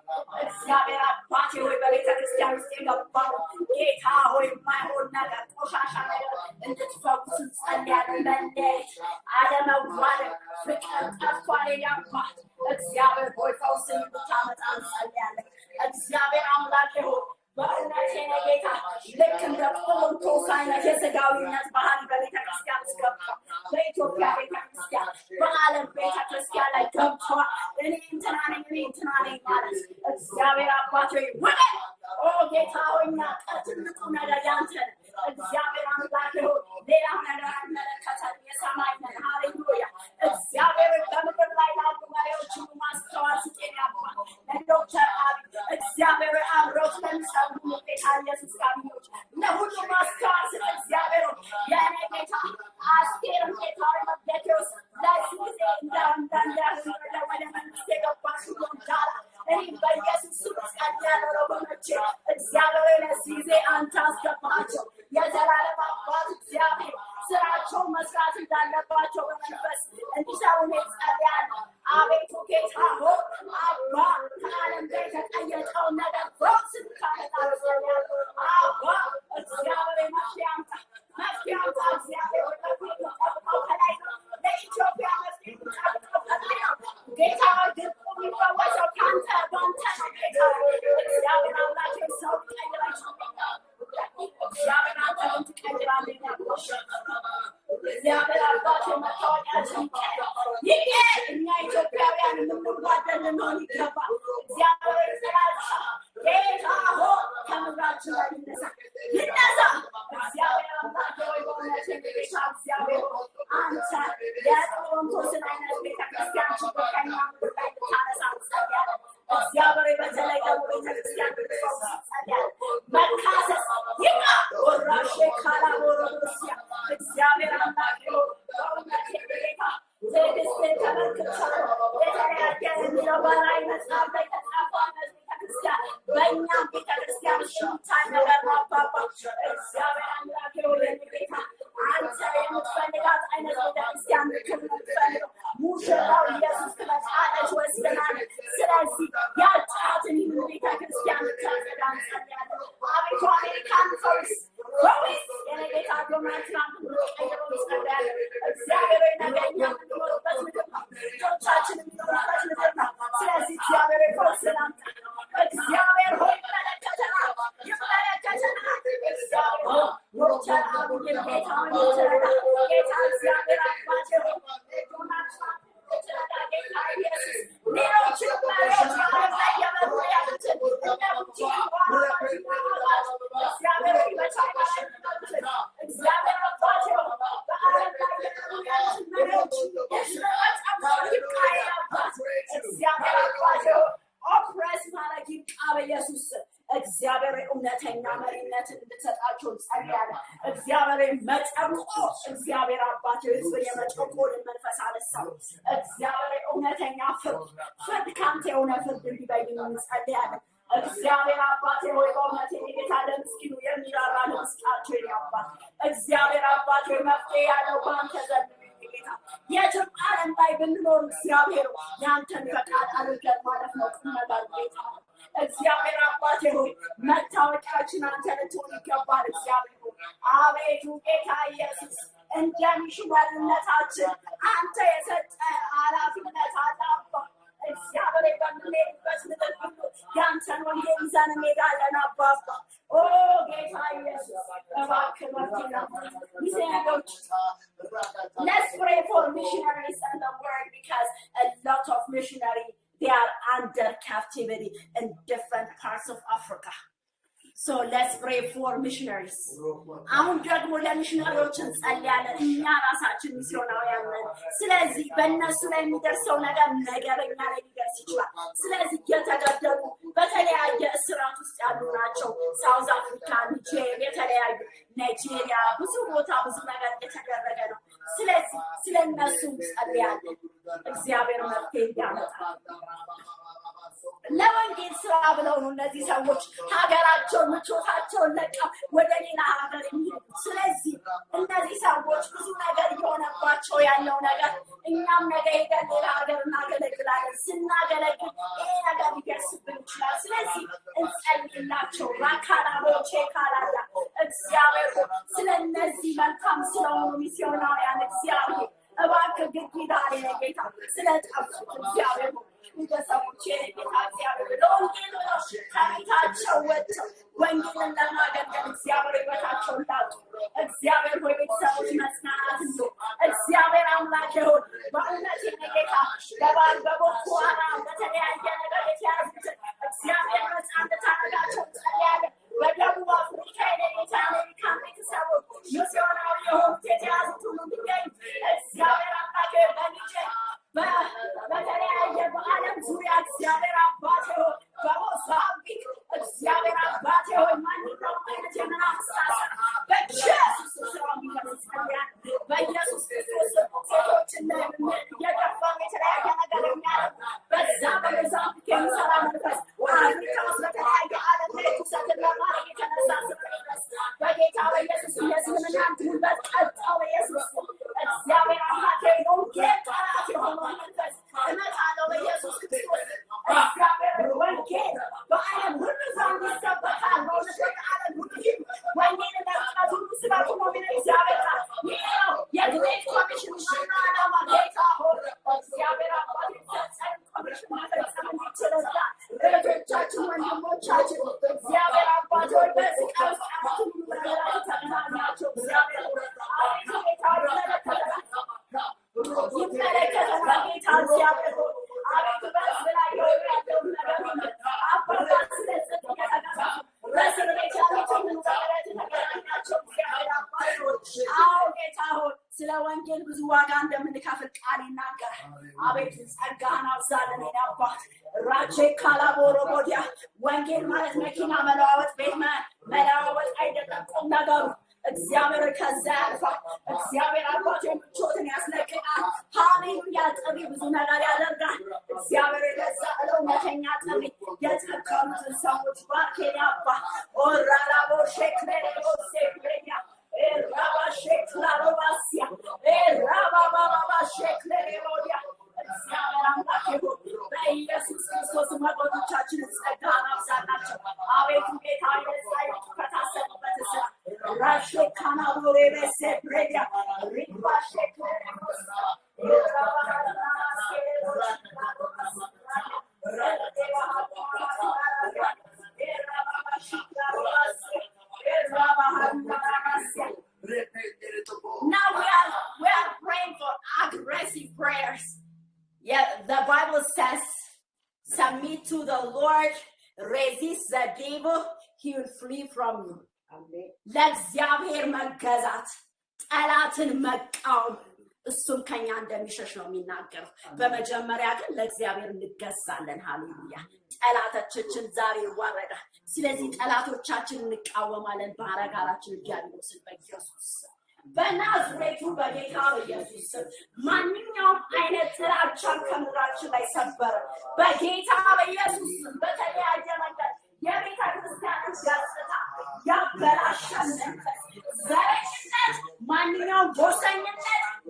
Speaker 2: እግዚአብሔር አባቴ ሆይ በቤተ ክርስቲያን ውስጥ የገባው ጌታ ሆይ የማይሆን ነገር ቆሻሻ ነገር እንድትፈውስ እንጸልያለን። መለየት፣ አለመዋደድ፣ ፍቅር ጠፍቷል። ያባት እግዚአብሔር ሆይ ፈውስን እንድታመጣ እንጸልያለን። እግዚአብሔር አምላኬ ሆይ በእውነት ጌታ ልክ እንደ ቆሮንቶስ አይነት የሥጋዊነት ባህል በቤተክርስቲያን ውስጥ ገብቷል። በኢትዮጵያ ቤተክርስቲያን፣ በዓለም ቤተክርስቲያን ላይ ገብቷል። እኔ እንትና ነኝ ማለት እግዚአብሔር አባቴ ወደ ጌታ ሆይ ትልቁ ነገር ያንተ ነው። እግዚአብሔር አምላኬ ሆይ ሌላው ነገር አይመለከተንም። የሰማይ ነን። ሃሌሉያ። እግዚአብሔር በምድር ላይ ላሉ መሪዎች ሁሉ ማስተዋል ስጤን ያባል ለዶክተር አብይ እግዚአብሔር አብሮት ለሚሰሩ ጌታ ኢየሱስ ካቢኖች ለሁሉ ማስተዋል ስጥ። እግዚአብሔር የእኔ ጌታ አስቴር ጌታ መደቴዎስ ለዚህ ጊዜ ወደ መንግስት የገባሽ ዳላ እኔ በኢየሱስ ስም ጸልያለሁ። ለወገኖቼ እግዚአብሔር ለዚህ ጊዜ አንተ አስገባቸው። የዘላለም አባት እግዚአብሔር ስራቸው መስራት እንዳለባቸው በመንፈስ እንዲሰሩ ጸልያለሁ። አቤቱ ጌታ ሆይ አባ ከዓለም ላይ የተቀየጠው ነገር በስም ካለታለሁ አባ እግዚአብሔር መፍትሄ አምጣ። እግዚአብሔር ጠብቀው ከላይ ነው። ለኢትዮጵያ መፍትሄ ጠብቀው ከላይ ነው። ጌታ ድርቁ የሚፈወሰው ከአንተ በአንተ ነው። ጌታ እግዚአብሔር አምላኬ ሰው ቀይራቸው እግዚአብሔር አንተ ትቀይራለህ። እግዚአብሔር አባቴ መታወቂያችን ይቀር። እኛ ኢትዮጵያውያን የምንዋደድ ልንሆን ይገባል። እግዚአብሔር ስላልሻ ጌታ ሆይ ከምድራችን ላይ ይነሳ። እግዚአብሔር አምላኬ ሆይ በእውነት ጌታ እግዚአብሔር አንተ የቆሮንቶስን አይነት ቤተክርስቲያን ችግር ከእኛ ምድር ላይ ልታነሳ እንጸልያለን። እግዚአብሔር በተለይ ደግሞ ቤተክርስቲያን ልትፈውስ እንጸልያለን። መካሰስ ይቃ ወራሼ ካላቦሮሲያ እግዚአብሔር አምላኬ ሆይ በእውነት ጌታ ትዕግስትን ተመልክቻለሁ። የተለያየ የሚለው በራእይ መጽሐፍ ላይ የተጻፈው አይነት ቤተክርስቲያን በእኛም ቤተክርስቲያን ሽምታይ ነገር ነው። አባባ እግዚአብሔር አምላኬ ሆይ ጌታ አንተ የምትፈልጋት አይነት ቤተክርስቲያን ምክር የምትፈልገው ሙሽራው ኢየሱስ ትመጣለች ወስደናለች። ስለዚህ ያጫትን ይህን ቤተክርስቲያን ልታጸዳ እንጸልያለን። አቤቱ አሜሪካን ፈውስ የጌታ ዶናልድ ትራምፕ ቀይሮ እንጸልያለን። እግዚአብሔር ነገኛ የምንኖርበት ምድር ነው። ልጆቻችን የሚኖሩበት ምድር ነው። ስለዚህ እግዚአብሔር ፈውስን አምጣ። እግዚአብሔር ሆይ ይመለከተናል። እግዚአብሔር ሆይ ዶክተር አብይ ጌታ ይረዳ። ጌታ እግዚአብሔር አባቴ ሆይ ዶናልድ ትራምፕ ይረዳ። ጌታ ኢየሱስ ሌሎችን መሪዎች በዓለም ላይ የመሩ ያሉትን እግዚአብሔር ይመቻል። እግዚአብሔር አባቴ ሆይ በዓለም ላይ የመሩ ያሉትን መሪዎች የሽረጥ አባት ይቃያባት። እግዚአብሔር አባቴ ሆይ ኦፕሬስ ማድረግ ይብቃ በኢየሱስ እግዚአብሔር እውነተኛ መሪነትን እንድትሰጣቸው እንጸልያለን። እግዚአብሔር መጨቆ እግዚአብሔር አባቴ ህዝብ የመጨቆን መንፈስ አነሳው። እግዚአብሔር እውነተኛ ፍርድ ካንተ የሆነ ፍርድ እንዲበይን እንጸልያለን። እግዚአብሔር አባቴ ሆይ በእውነት ጌታ ለምስኪኑ የሚራራ ለምስቃቸው ያባት እግዚአብሔር አባቴ መፍትሄ ያለው በአንተ ዘንድ ጌታ የትም ዓለም ላይ ብንኖር እግዚአብሔር ያንተን ፈቃድ አድርገን ማለፍ ነው ቁም ነገር ጌታ እግዚአብሔር አባቴ ሆይ መታወቂያችን አንተ ልትሆን ይገባል። እግዚአብሔር ሆይ አቤቱ ጌታ ኢየሱስ እንደ ሚሽነርነታችን አንተ የሰጠ ኃላፊነት አለ አባ እግዚአብሔር በምንሄድበት ምድር ሁሉ ያንተን ወንጌል ይዘን እንሄዳለን አባባ ኦ ጌታ ኢየሱስ እባክህ missionaries. Let's pray for missionaries and the world because a lot of missionaries they are under captivity in different parts of Africa. So let's pray for missionaries. አሁን ደግሞ ለሚሽነሪዎች እንጸልያለን። እኛ ራሳችን ሚስዮናውያን ነን። ስለዚህ በእነሱ ላይ የሚደርሰው ነገረኛ ላይ ሊደርስ ይችላል። ስለዚህ የተገደሉ በተለያየ እስራት ውስጥ ያሉ ናቸው። ሳውዝ አፍሪካ፣ ኒጀር፣ የተለያዩ ናይጄሪያ፣ ብዙ ቦታ ብዙ ነገር የተደረገ ነው። ስለዚህ ስለነሱ እንጸልያለን። እግዚአብሔር መፍትሄ እንዲያመጣ ለወንጌል ስራ ብለው ነው እነዚህ ሰዎች ሀገራቸውን ምቾታቸውን ለቀው ወደ ሌላ ሀገር የሚሄዱት። ስለዚህ እነዚህ ሰዎች ብዙ ነገር እየሆነባቸው ያለው ነገር እኛም ነገ ሄደን ሌላ ሀገር እናገለግላለን። ስናገለግል ይሄ ነገር ሊደርስብን ይችላል። ስለዚህ እንጸልይላቸው። ራካላቦቼ ካላያ እግዚአብሔር ስለነዚህ መልካም ስለሆኑ ሚስዮናውያን እግዚአብሔር እባክህ ግድ አለ ጌታ ስለጠፉት እግዚአብሔር ቤተሰቦቼ ጌታ እግዚአብሔር ለወንጌል ብለው ከቤታቸው ወጥተው ወንጌልን ለማገልገል እግዚአብሔር ሕይወታቸውን ላጡ እግዚአብሔር ሆይ ቤተሰቦች መጽናናት እንዶ እግዚአብሔር አምላክ ሆይ በእውነት ጌታ በባል በቦኮ ሃራም በተለያየ ነገር የተያዙትን እግዚአብሔር ነፃ እንድታደርጋቸው ጸልያለሁ። በደቡብ አፍሪካ የኔታ አሜሪካን ቤተሰቦች ሚስዮናዊ የሆኑት የተያዙት ሁሉ እንዲገኙ እግዚአብሔር አምላክ በኒጀር በተለያየ በዓለም ዙሪያ እግዚአብሔር አባቴ ሆይ በሞዛምቢክ እግዚአብሔር አባቴ ሆይ ማንኛውም አይነት የመናፍስት አሰራር በኢየሱስ ስም ይፈጸማል። በኢየሱስ ክርስቶስ ሴቶችን እየገፋ የተለያየ ነገር የሚያደርግ በዛ በሞዛምቢክ የሚሰራ መንፈስ አፍሪካ ውስጥ በተለያየ ዓለም ላይ ትውሰትን ለማድረግ የተነሳ ስፍረስ በጌታ በኢየሱስ የእስልምናን ጉልበት ቀጣው በኢየሱስ እግዚአብሔር አምላኬ ወንጌል ጠላት የሆነው መንፈስ እመታለሁ በኢየሱስ ክርስቶስ እግዚአብሔር ወንጌል በዓለም ሁሉ ዘንድ ይሰበካል። በእውነት በዓለም ሁሉ ወንጌል ለፍጥረት ሁሉ ስበኩ ነው የሚለው እግዚአብሔር ቃል። ይህ ነው የግሬት ኮሚሽን ዋና ዓላማ። ጌታ ሆይ እግዚአብሔር አባት የተሰጠን ኮሚሽን መፈጸም እንዲችልና እህቶቻችን ወንድሞቻችን እግዚአብሔር አባት ሆይ በዚህ ቀን ውስጥ ያሉትን ሁሉ ነገራት ተናግናቸው እግዚአብሔር አቤቱ ጌታ ይመለከተናል። ጌታ እግዚአብሔር ሆይ አቤቱ በሕዝብ ላይ ያለውን ነገር አባባ ስለጽድቅ እየተገዛ በእስር ቤት ያሉትን ምንዛረት ተገናኛቸው እግዚአብሔር አባት ሆይ አዎ ጌታ ሆይ ስለ ወንጌል ብዙ ዋጋ እንደምንከፍል ቃል ይናገራል። አቤቱ ጸጋህን አብዛለን የኔ አባት። ራቼ ካላቦሮ ቦዲያ ወንጌል ማለት መኪና መለዋወጥ ቤት መለዋወጥ አይደለም። ቁም ነገሩ እግዚአብሔር ከዛ ያልፋል። እግዚአብሔር አባቴ ምቾትን ያስለቅቃል። ሃሌሉያ ጥሪ ብዙ ነገር ያደርጋል። እግዚአብሔር ለዛ እውነተኛ ጥሪ የተጠቀሙትን ሰዎች ባርኬን ያባ ኦራላቦ ሼክሌሌቦ ሴክሌያ ኤራባ ሼክላሮባሲያ ኤራባባባ ሼክሌሌቦዲያ እግዚአብሔር አምላክ ይሁን። በኢየሱስ ክርስቶስ መቆቶቻችንን ጸጋህን አብዛላቸው። አቤቱ ጌታ የሳይ ከታሰሩበት ስራ ራሼ ካናቦሬ በሴ ብሬዲያ ሪባሼ ክሌሌቦስ Now we are praying for aggressive prayers. Yeah, the Bible says, submit to the Lord, resist the devil, he will flee from you. ለእግዚአብሔር መገዛት ጠላትን መቃወም እሱም ከኛ እንደሚሸሽ ነው የሚናገረው። በመጀመሪያ ግን ለእግዚአብሔር እንገዛለን። ሃሌሉያ። ጠላቶቻችን ዛሬ ይዋረዳል። ስለዚህ ጠላቶቻችን እንቃወማለን። ባረጋራችን ዲያብሎስን በኢየሱስ በናዝሬቱ በጌታ በኢየሱስ ማንኛውም አይነት ጥላቻ ከምድራችን ላይ ሰበረ በጌታ በኢየሱስ። በተለያየ መንገድ የቤተ ክርስቲያንን ገጽታ ያበላሻል መንፈስ፣ ዘረኝነት፣ ማንኛውም ጎሰኝነት፣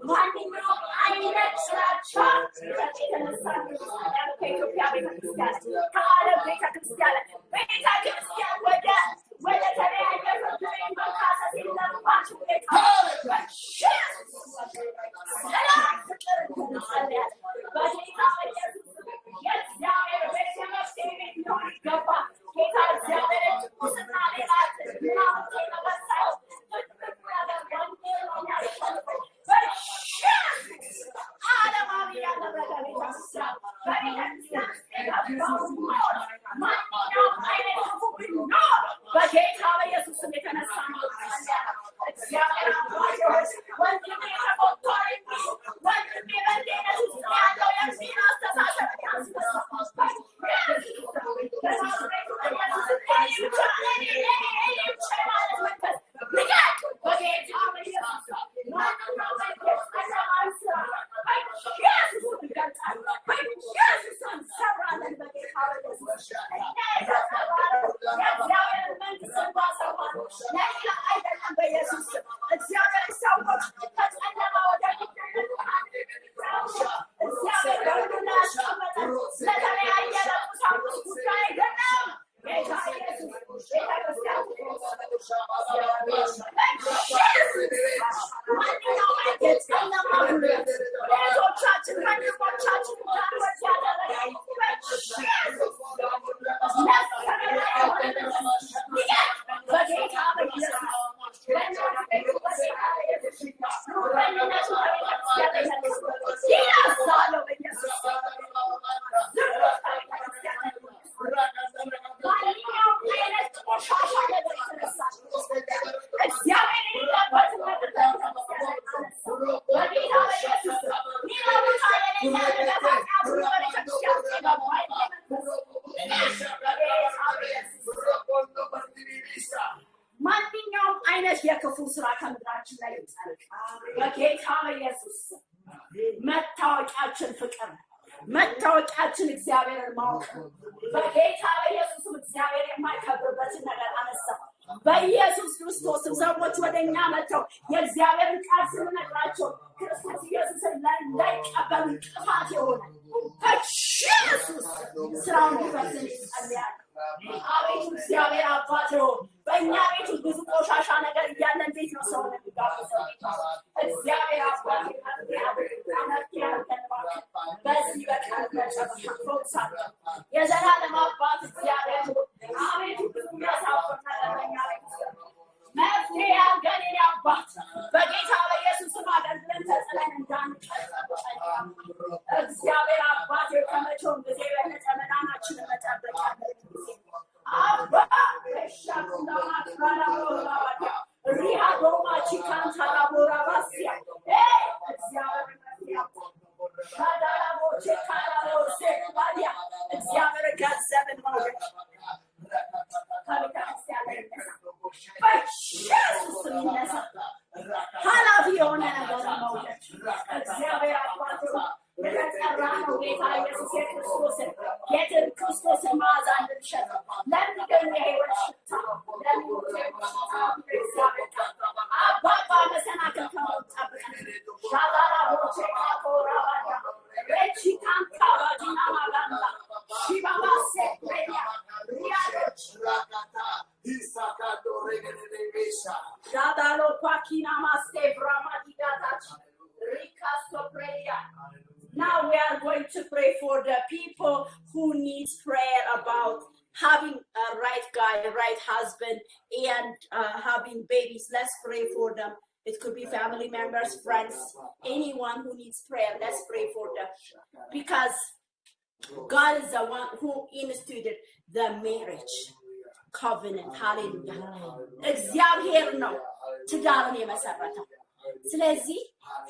Speaker 2: ማንኛውም አይነት ጥላቻ የተነሳ ከኢትዮጵያ ቤተክርስቲያን ከዓለም ቤተክርስቲያን ወደ ተለያየ ፍርድ ቤት መካሰስ የለባችሁ። ጌታ ሰላም ፍቅር እንጸልያለን በጌታ በኢየሱስ የእግዚአብሔር ቤት የመፍትሄ ቤት ሊሆን ይገባል። ጌታ እግዚአብሔር ቅዱስና ሌላ ምናምን ነገር ሳይሆን ዓለማዊ ያደረገ ቤተክርስቲያን በቤተክርስቲያን ማንኛውም አይነት ክፉ ቢኖር በጌታ በኢየሱስ ስም የተነሳ ነው። እግዚአብሔር አባቶች ወንድሜ ተቆጥቷል እንጂ ወንድሜ በእንዲነት ውስጥ ያለው የሚል አስተሳሰብ እግዚአብሔር ሰዎች ከጨለማ ወደ በጌታ በኢየሱስ መታወቂያችን ፍቅር መታወቂያችን እግዚአብሔርን ማወቅ በጌታ በኢየሱስም እግዚአብሔር የማይከብርበትን ነገር አነሳ። በኢየሱስ ክርስቶስም ሰዎች ወደኛ መጥተው የእግዚአብሔርን ቃል ስንነግራቸው ክርስቶስ ኢየሱስን ላይቀበሉ ጥፋት የሆነ በኢየሱስ ስራውን ይፈጽም ይጸልያል። አቤቱ እግዚአብሔር አባት ሆይ በእኛ ቤት ብዙ ቆሻሻ ነገር እያለ እንዴት ነው ሰውን የሚጋብዘው? እግዚአብሔር አባት በዚህ በቃል መጨረሻ የዘላለም አባት እግዚአብሔር አቤቱ ብዙ የሚያሳፍር ነገር በእኛ ቤት መፍትሄ ያርገን የኔ አባት በጌታ በኢየሱስም አገልግለን ተጥለን እንዳንቀር እግዚአብሔር አባት ከመቼውም ጊዜ የበለጠ መዳናችንን መጠበቅ ያለብን ጊዜ አባ ሪሃዶማ ቺካንታራ ቦራባሲያ እግዚአብሔር ገንዘብን መውደድ በኢየሱስ የሚነሳ ኃላፊ የሆነ ነገር መውደድ እግዚአብሔር አባት የተጠራ ነው። ጌታ ኢየሱስ ክርስቶስን መዓዛ እንድንሸጥ ለሚገኝ የሕይወት ሽታ አባባ መሰናክል ከሞት ጠብቀን ሻጋራ ቦቼ ካቶራባዳ ሬቺካንታ ባጂና ማጋንዳ ሺባባሴ ሬያ ሪያዶች ዳዳሎ ኳኪና ማስቴ ብራማዲዳታች ሪካስቶ ፕሬያ. Now we are going to pray for the people who need prayer about having a right guy, a right husband, and having babies. Let's pray for them. It could be family members, friends, anyone who needs prayer. Let's pray for them. Because God is the one who instituted the marriage covenant. Hallelujah. እግዚአብሔር ነው ትዳርን የመሰረተው። ስለዚህ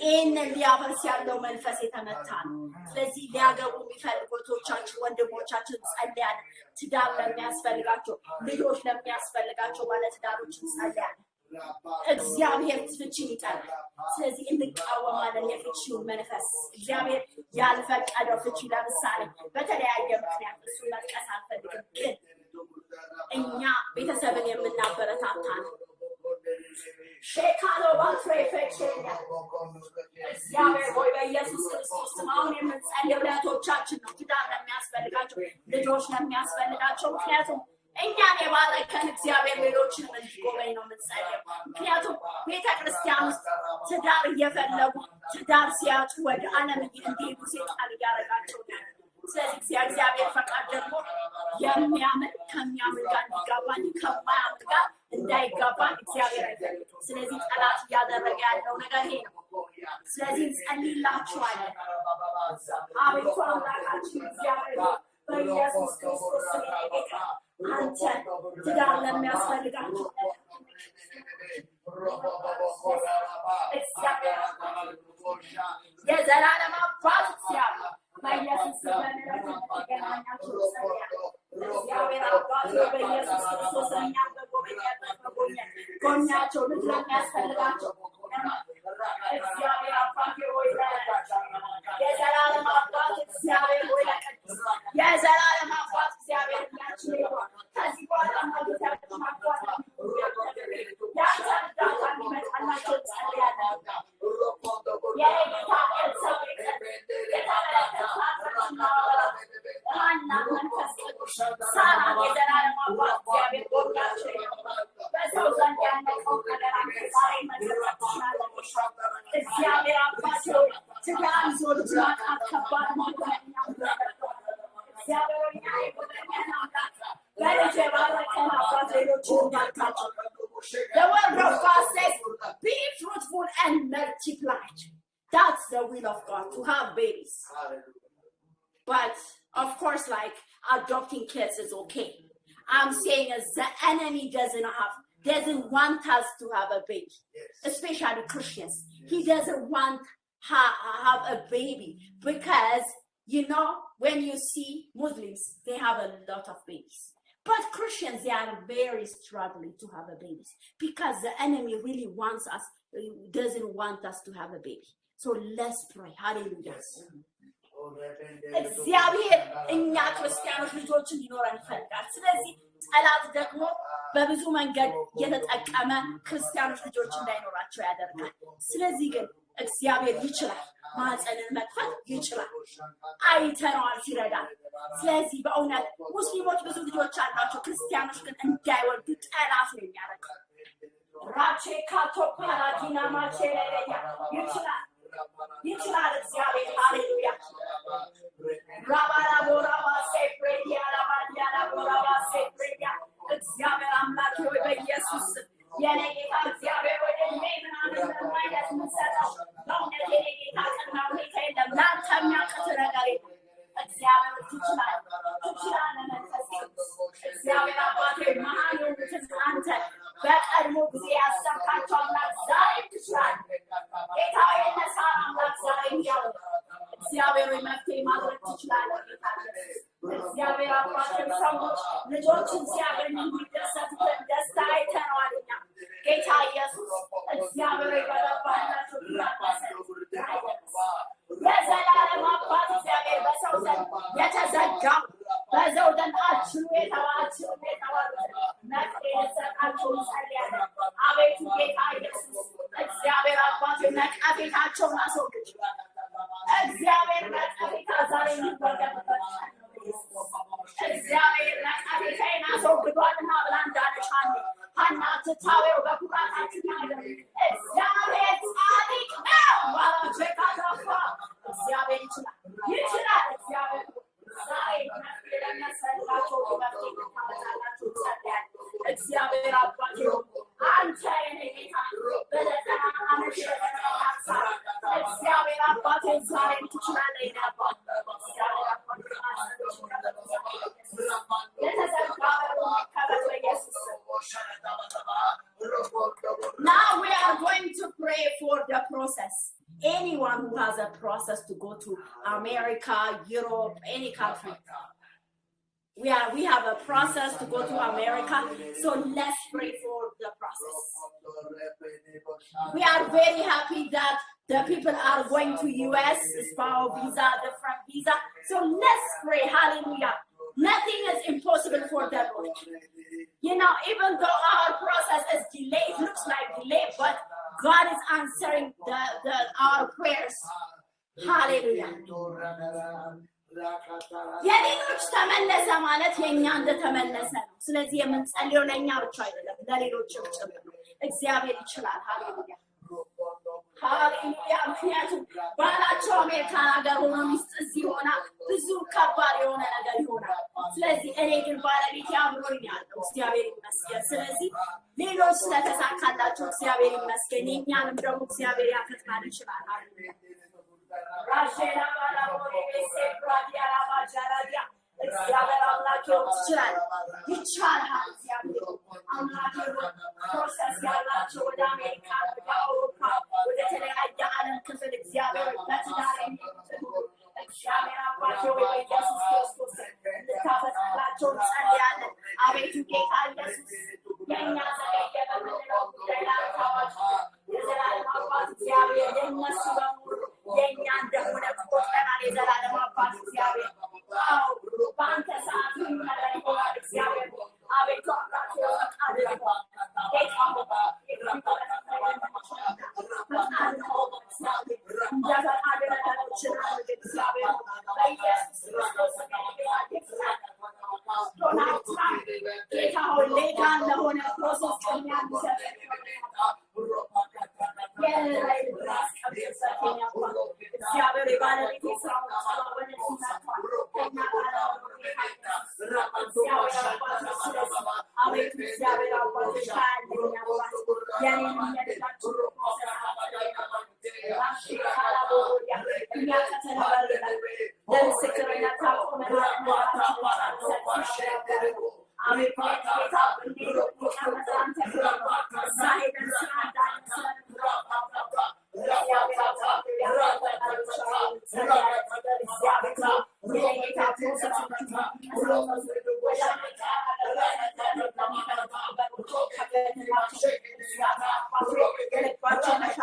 Speaker 2: ይህንን ሊያፈርስ ያለው መንፈስ የተመታ ነው። ስለዚህ ሊያገቡ የሚፈልጉ እህቶቻችን ወንድሞቻችን ጸልያለን። ትዳር ለሚያስፈልጋቸው ልጆች ለሚያስፈልጋቸው ባለትዳሮች ጸልያለን። እግዚአብሔር ፍቺን ይጠላል። ስለዚህ እንቃወማለን የፍቺውን መንፈስ። እግዚአብሔር ያልፈቀደው ፍቺ ለምሳሌ በተለያየ ምክንያት እሱን መጥቀስ አልፈልግም፣ ግን እኛ ቤተሰብን የምናበረታታ ነው። ሼካሎ ባትሬፌቼኛ እግዚአብሔር ሆይ በኢየሱስ ክርስቶስ ስም አሁን የምንጸልየው ለእህቶቻችን ነው። ትዳር ለሚያስፈልጋቸው ልጆች ለሚያስፈልጋቸው ምክንያቱም እኛን የባረከን እግዚአብሔር ሌሎችን እንዲጎበኝ ነው የምንጸልየው። ምክንያቱም ቤተክርስቲያን ውስጥ ትዳር እየፈለጉ ትዳር ሲያጡ ወደ ዓለም እንዲሄዱ ሴጣን እያደረጋቸው ነው። ስለዚህ እግዚአብሔር ፈቃድ ደግሞ የሚያምን ከሚያምን ጋር እንዲጋባ ከማያምን ጋር እንዳይጋባ እግዚአብሔር አይፈልግም። ስለዚህ ጠላት እያደረገ ያለው ነገር ይሄ ነው። ስለዚህ እንጸልይላችኋለን። አቤቱ አምላካችን እግዚአብሔር በኢየሱስ ክርስቶስ ስም ጌታ አንተ ትዳር ለሚያስፈልጋቸው እግዚአብሔር የዘላለም አባት እግዚአብሔር በኢየሱስ ስም ለሚገናኛቸው እግዚአብሔር አባት በኢየሱስ ክርስቶስ እኛም ጎኛቸው ልጅ ለሚያስፈልጋቸው እግዚአብሔር አባት ሆይ የዘላለም አባት እግዚአብሔር ሆይ ለቅዱስ የዘላለም አባት እግዚአብሔር ያችን ይሆን ከዚህ በኋላ ማግኘታችን አባት ያንተ እርዳታ እንዲመጣላቸው ጸልያለን። የጌታ እግዚአብሔር ሀና መንፈስ ቅዱስ ሳራ የዘላለም አባት እግዚአብሔር ጎናቸው በሰው ዘንድ ያለቀው ነገር አንተ ዛሬ መዘጋት ትችላለህ። እግዚአብሔር አባት ሆይ ትዳር ይዞ ልጅ ማጣት ከባድ መሆኑን እግዚአብሔር እኛ የጎደኛን አምላክ በልጅ የባረከን አባት ሌሎችን እንዳልካቸው The word of God says, be fruitful and multiply. That's the will of God, to have babies. But, of course, like, adopting kids is okay. I'm saying is the enemy doesn't want us to have a baby, especially Christians. He doesn't want have a baby because, you know, when you see Muslims, they have a lot of babies. But Christians, they are very struggling to have a baby because the enemy really wants us doesn't want us to have a baby. So let's pray. Hallelujah. እግዚአብሔር እኛ ክርስቲያኖች ልጆች እንዲኖረን ይፈልጋል። ስለዚህ ጠላት ደግሞ በብዙ መንገድ የተጠቀመ ክርስቲያኖች ልጆች እንዳይኖራቸው ያደርጋል። ስለዚህ ግን እግዚአብሔር ይችላል፣ ማህፀንን መክፈት ይችላል። አይተነዋል ሲረዳን። ስለዚህ በእውነት ሙስሊሞች ብዙ ልጆች አላቸው፣ ክርስቲያኖች ግን እንዳይወልዱ ጠላት ነው የሚያደርገው። ራቼ ካቶ ፓራዲና ማቼ ለያ ይችላል እግዚአብሔር። ሃሌሉያ ራባራ ቦራባ ሴፕሬዲያ ራባዲያ ቦራባ ሴፕሬዲያ እግዚአብሔር አምላክ ሆይ በኢየሱስ የኔ ጌታ እግዚአብሔር ወደ ምናምን ለማይደርስ ምሰጠው በእውነት የኔ ጌታ ቀና ሁኔታ የለም፣ ለአንተ የሚያቅት ነገር የለም። እግዚአብሔር ትችላለህ መንፈስ ቅዱስ። እግዚአብሔር አባቴ መሀል የሆኑትን አንተ በቀድሞ ጊዜ ያሰብካቸው አምላክ ዛሬም ትችላለህ። ጌታ የነሳን አምላክ ዛሬም ያው እግዚአብሔር መፍትሄ ማድረግ ትችላለህ። ጌታ እግዚአብሔር አባቴ ሰዎች ልጆችን ሲያገኙ የሚደሰቱትን ደስታ አይተነዋል እኛ። ጌታ ኢየሱስ እግዚአብሔር በገባላቸው የዘላለም አባት እግዚአብሔር በሰው ዘንድ የተዘጋው በሰው ዘንድ አችሉ የተባሉትን መፍትሄ እንዲሰጣቸው እንጸልያለን። አቤቱ ጌታ ኢየሱስ እግዚአብሔር አባት ነቀፌታቸውን አስወግድ። እግዚአብሔር ነቀፌታ ዛሬ የሚወገድበት እግዚአብሔር ነቀፌታዬን አስወግዷልና ብላ እንዳለች ሐና ትታወው በኩራታችን ያለው እግዚአብሔር ጻድቅ ነው ባለች ካዳፋ እግዚአብሔር ይችላል። እግዚአብሔር ዛሬ ለመሰላቸው በመጣላቸው ጸልያል። እግዚአብሔር አባቴ አንተ የኔ ጌታ በለጠና አመሽ እግዚአብሔር አባቴ ዛሬ ትችላለህ። የኔ አባት እግዚአብሔር አባቴ Now we are going to pray for the process. Anyone who has a process to go to America, Europe, any country. We have a process to go to America, so let's pray for the process. We are very happy that the people are going to US, spouse visa, different visa. So let's pray. Hallelujah. Nothing is impossible for the Lord. You know, even though our process is delayed, looks like delayed, but God is answering our prayers. Hallelujah. የሌሎች ተመለሰ ማለት የኛ እንደተመለሰ ነው። ስለዚህ የምንጸልየው ለኛ ብቻ አይደለም፣ ለሌሎችም ጭምር ነው። እግዚአብሔር ይችላል። ሃሌሉያ ሃሌሉያ። ምክንያቱም ባላቸው አሜሪካን ሀገር ሆኖ ሚስት እዚህ ሆና ብዙ ከባድ የሆነ ነገር ይሆናል። ስለዚህ እኔ ግን ባለቤቴ አብሮኝ ያለው እግዚአብሔር ይመስገን። ስለዚህ ሌሎች ስለተሳካላቸው እግዚአብሔር ይመስገን። የኛንም ደግሞ እግዚአብሔር ያፈጥናል ይችላል። ሃሌሉያ ራሼላ ባላቦሪ ሴፕራዲያ ራባጃራዲያ እግዚአብሔር አምላክ ይችላል። እግዚአብሔር አምላክ ፕሮሰስ ያላቸው ወደ አሜሪካ፣ ወደ አውሮፓ፣ ወደ ተለያየ ዓለም ክፍል እግዚአብሔር በትዳር የሚጥሉ እግዚአብሔር አባቴ ወይ ኢየሱስ ክርስቶስ ልታፈጥናላቸው እንጸልያለን። አቤቱ ጌታ ኢየሱስ የእኛ ዘገየ በምንለው ጉዳይ ላይ ታዋቂ የዘላለም አባት እግዚአብሔር የእነሱ በሙሉ የእኛ እንደሆነ ቆጥረናል። የዘላለም አባት እግዚአብሔር በአንተ ሰዓት ሁሉ ነገር ይሆናል። እግዚአብሔር አቤቱ አምላክ ፈቃድ ይሆናል። ጌታ እንደ ፈቃድ ነገሮችን አድርግ እግዚአብሔር በኢየሱስ ክርስቶስ ጌታ ሆይ ሌጋል ለሆነ ፕሮሰስ ቅድሚያ እንዲሰጥ እግዚአብሔር የባለቤቴ ስራውን ስለሆነ አቤቱ እግዚአብሔር አባት ካለኝ አባት የኔን የሚያደርጋቸው ለምስክርነት ታቆመናል። አቤቱ ጌታ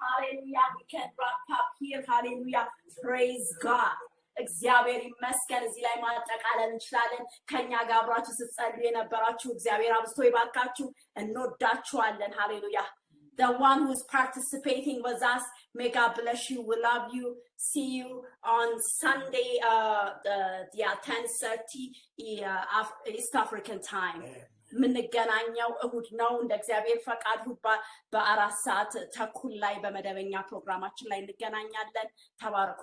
Speaker 2: Hallelujah. We can wrap up here. Hallelujah. Praise God. እግዚአብሔር ይመስገን እዚህ ላይ ማጠቃለል እንችላለን ከኛ ጋር አብራችሁ ስትጸልዩ የነበራችሁ እግዚአብሔር አብዝቶ ይባርካችሁ እንወዳችኋለን hallelujah the one who is participating with us may God bless you we love you see you on Sunday 10:30 East African time ምንገናኛው እሁድ ነው እንደ እግዚአብሔር ፈቃድ በ4 ሰዓት ተኩል ላይ በመደበኛ ፕሮግራማችን ላይ እንገናኛለን ተባረኩ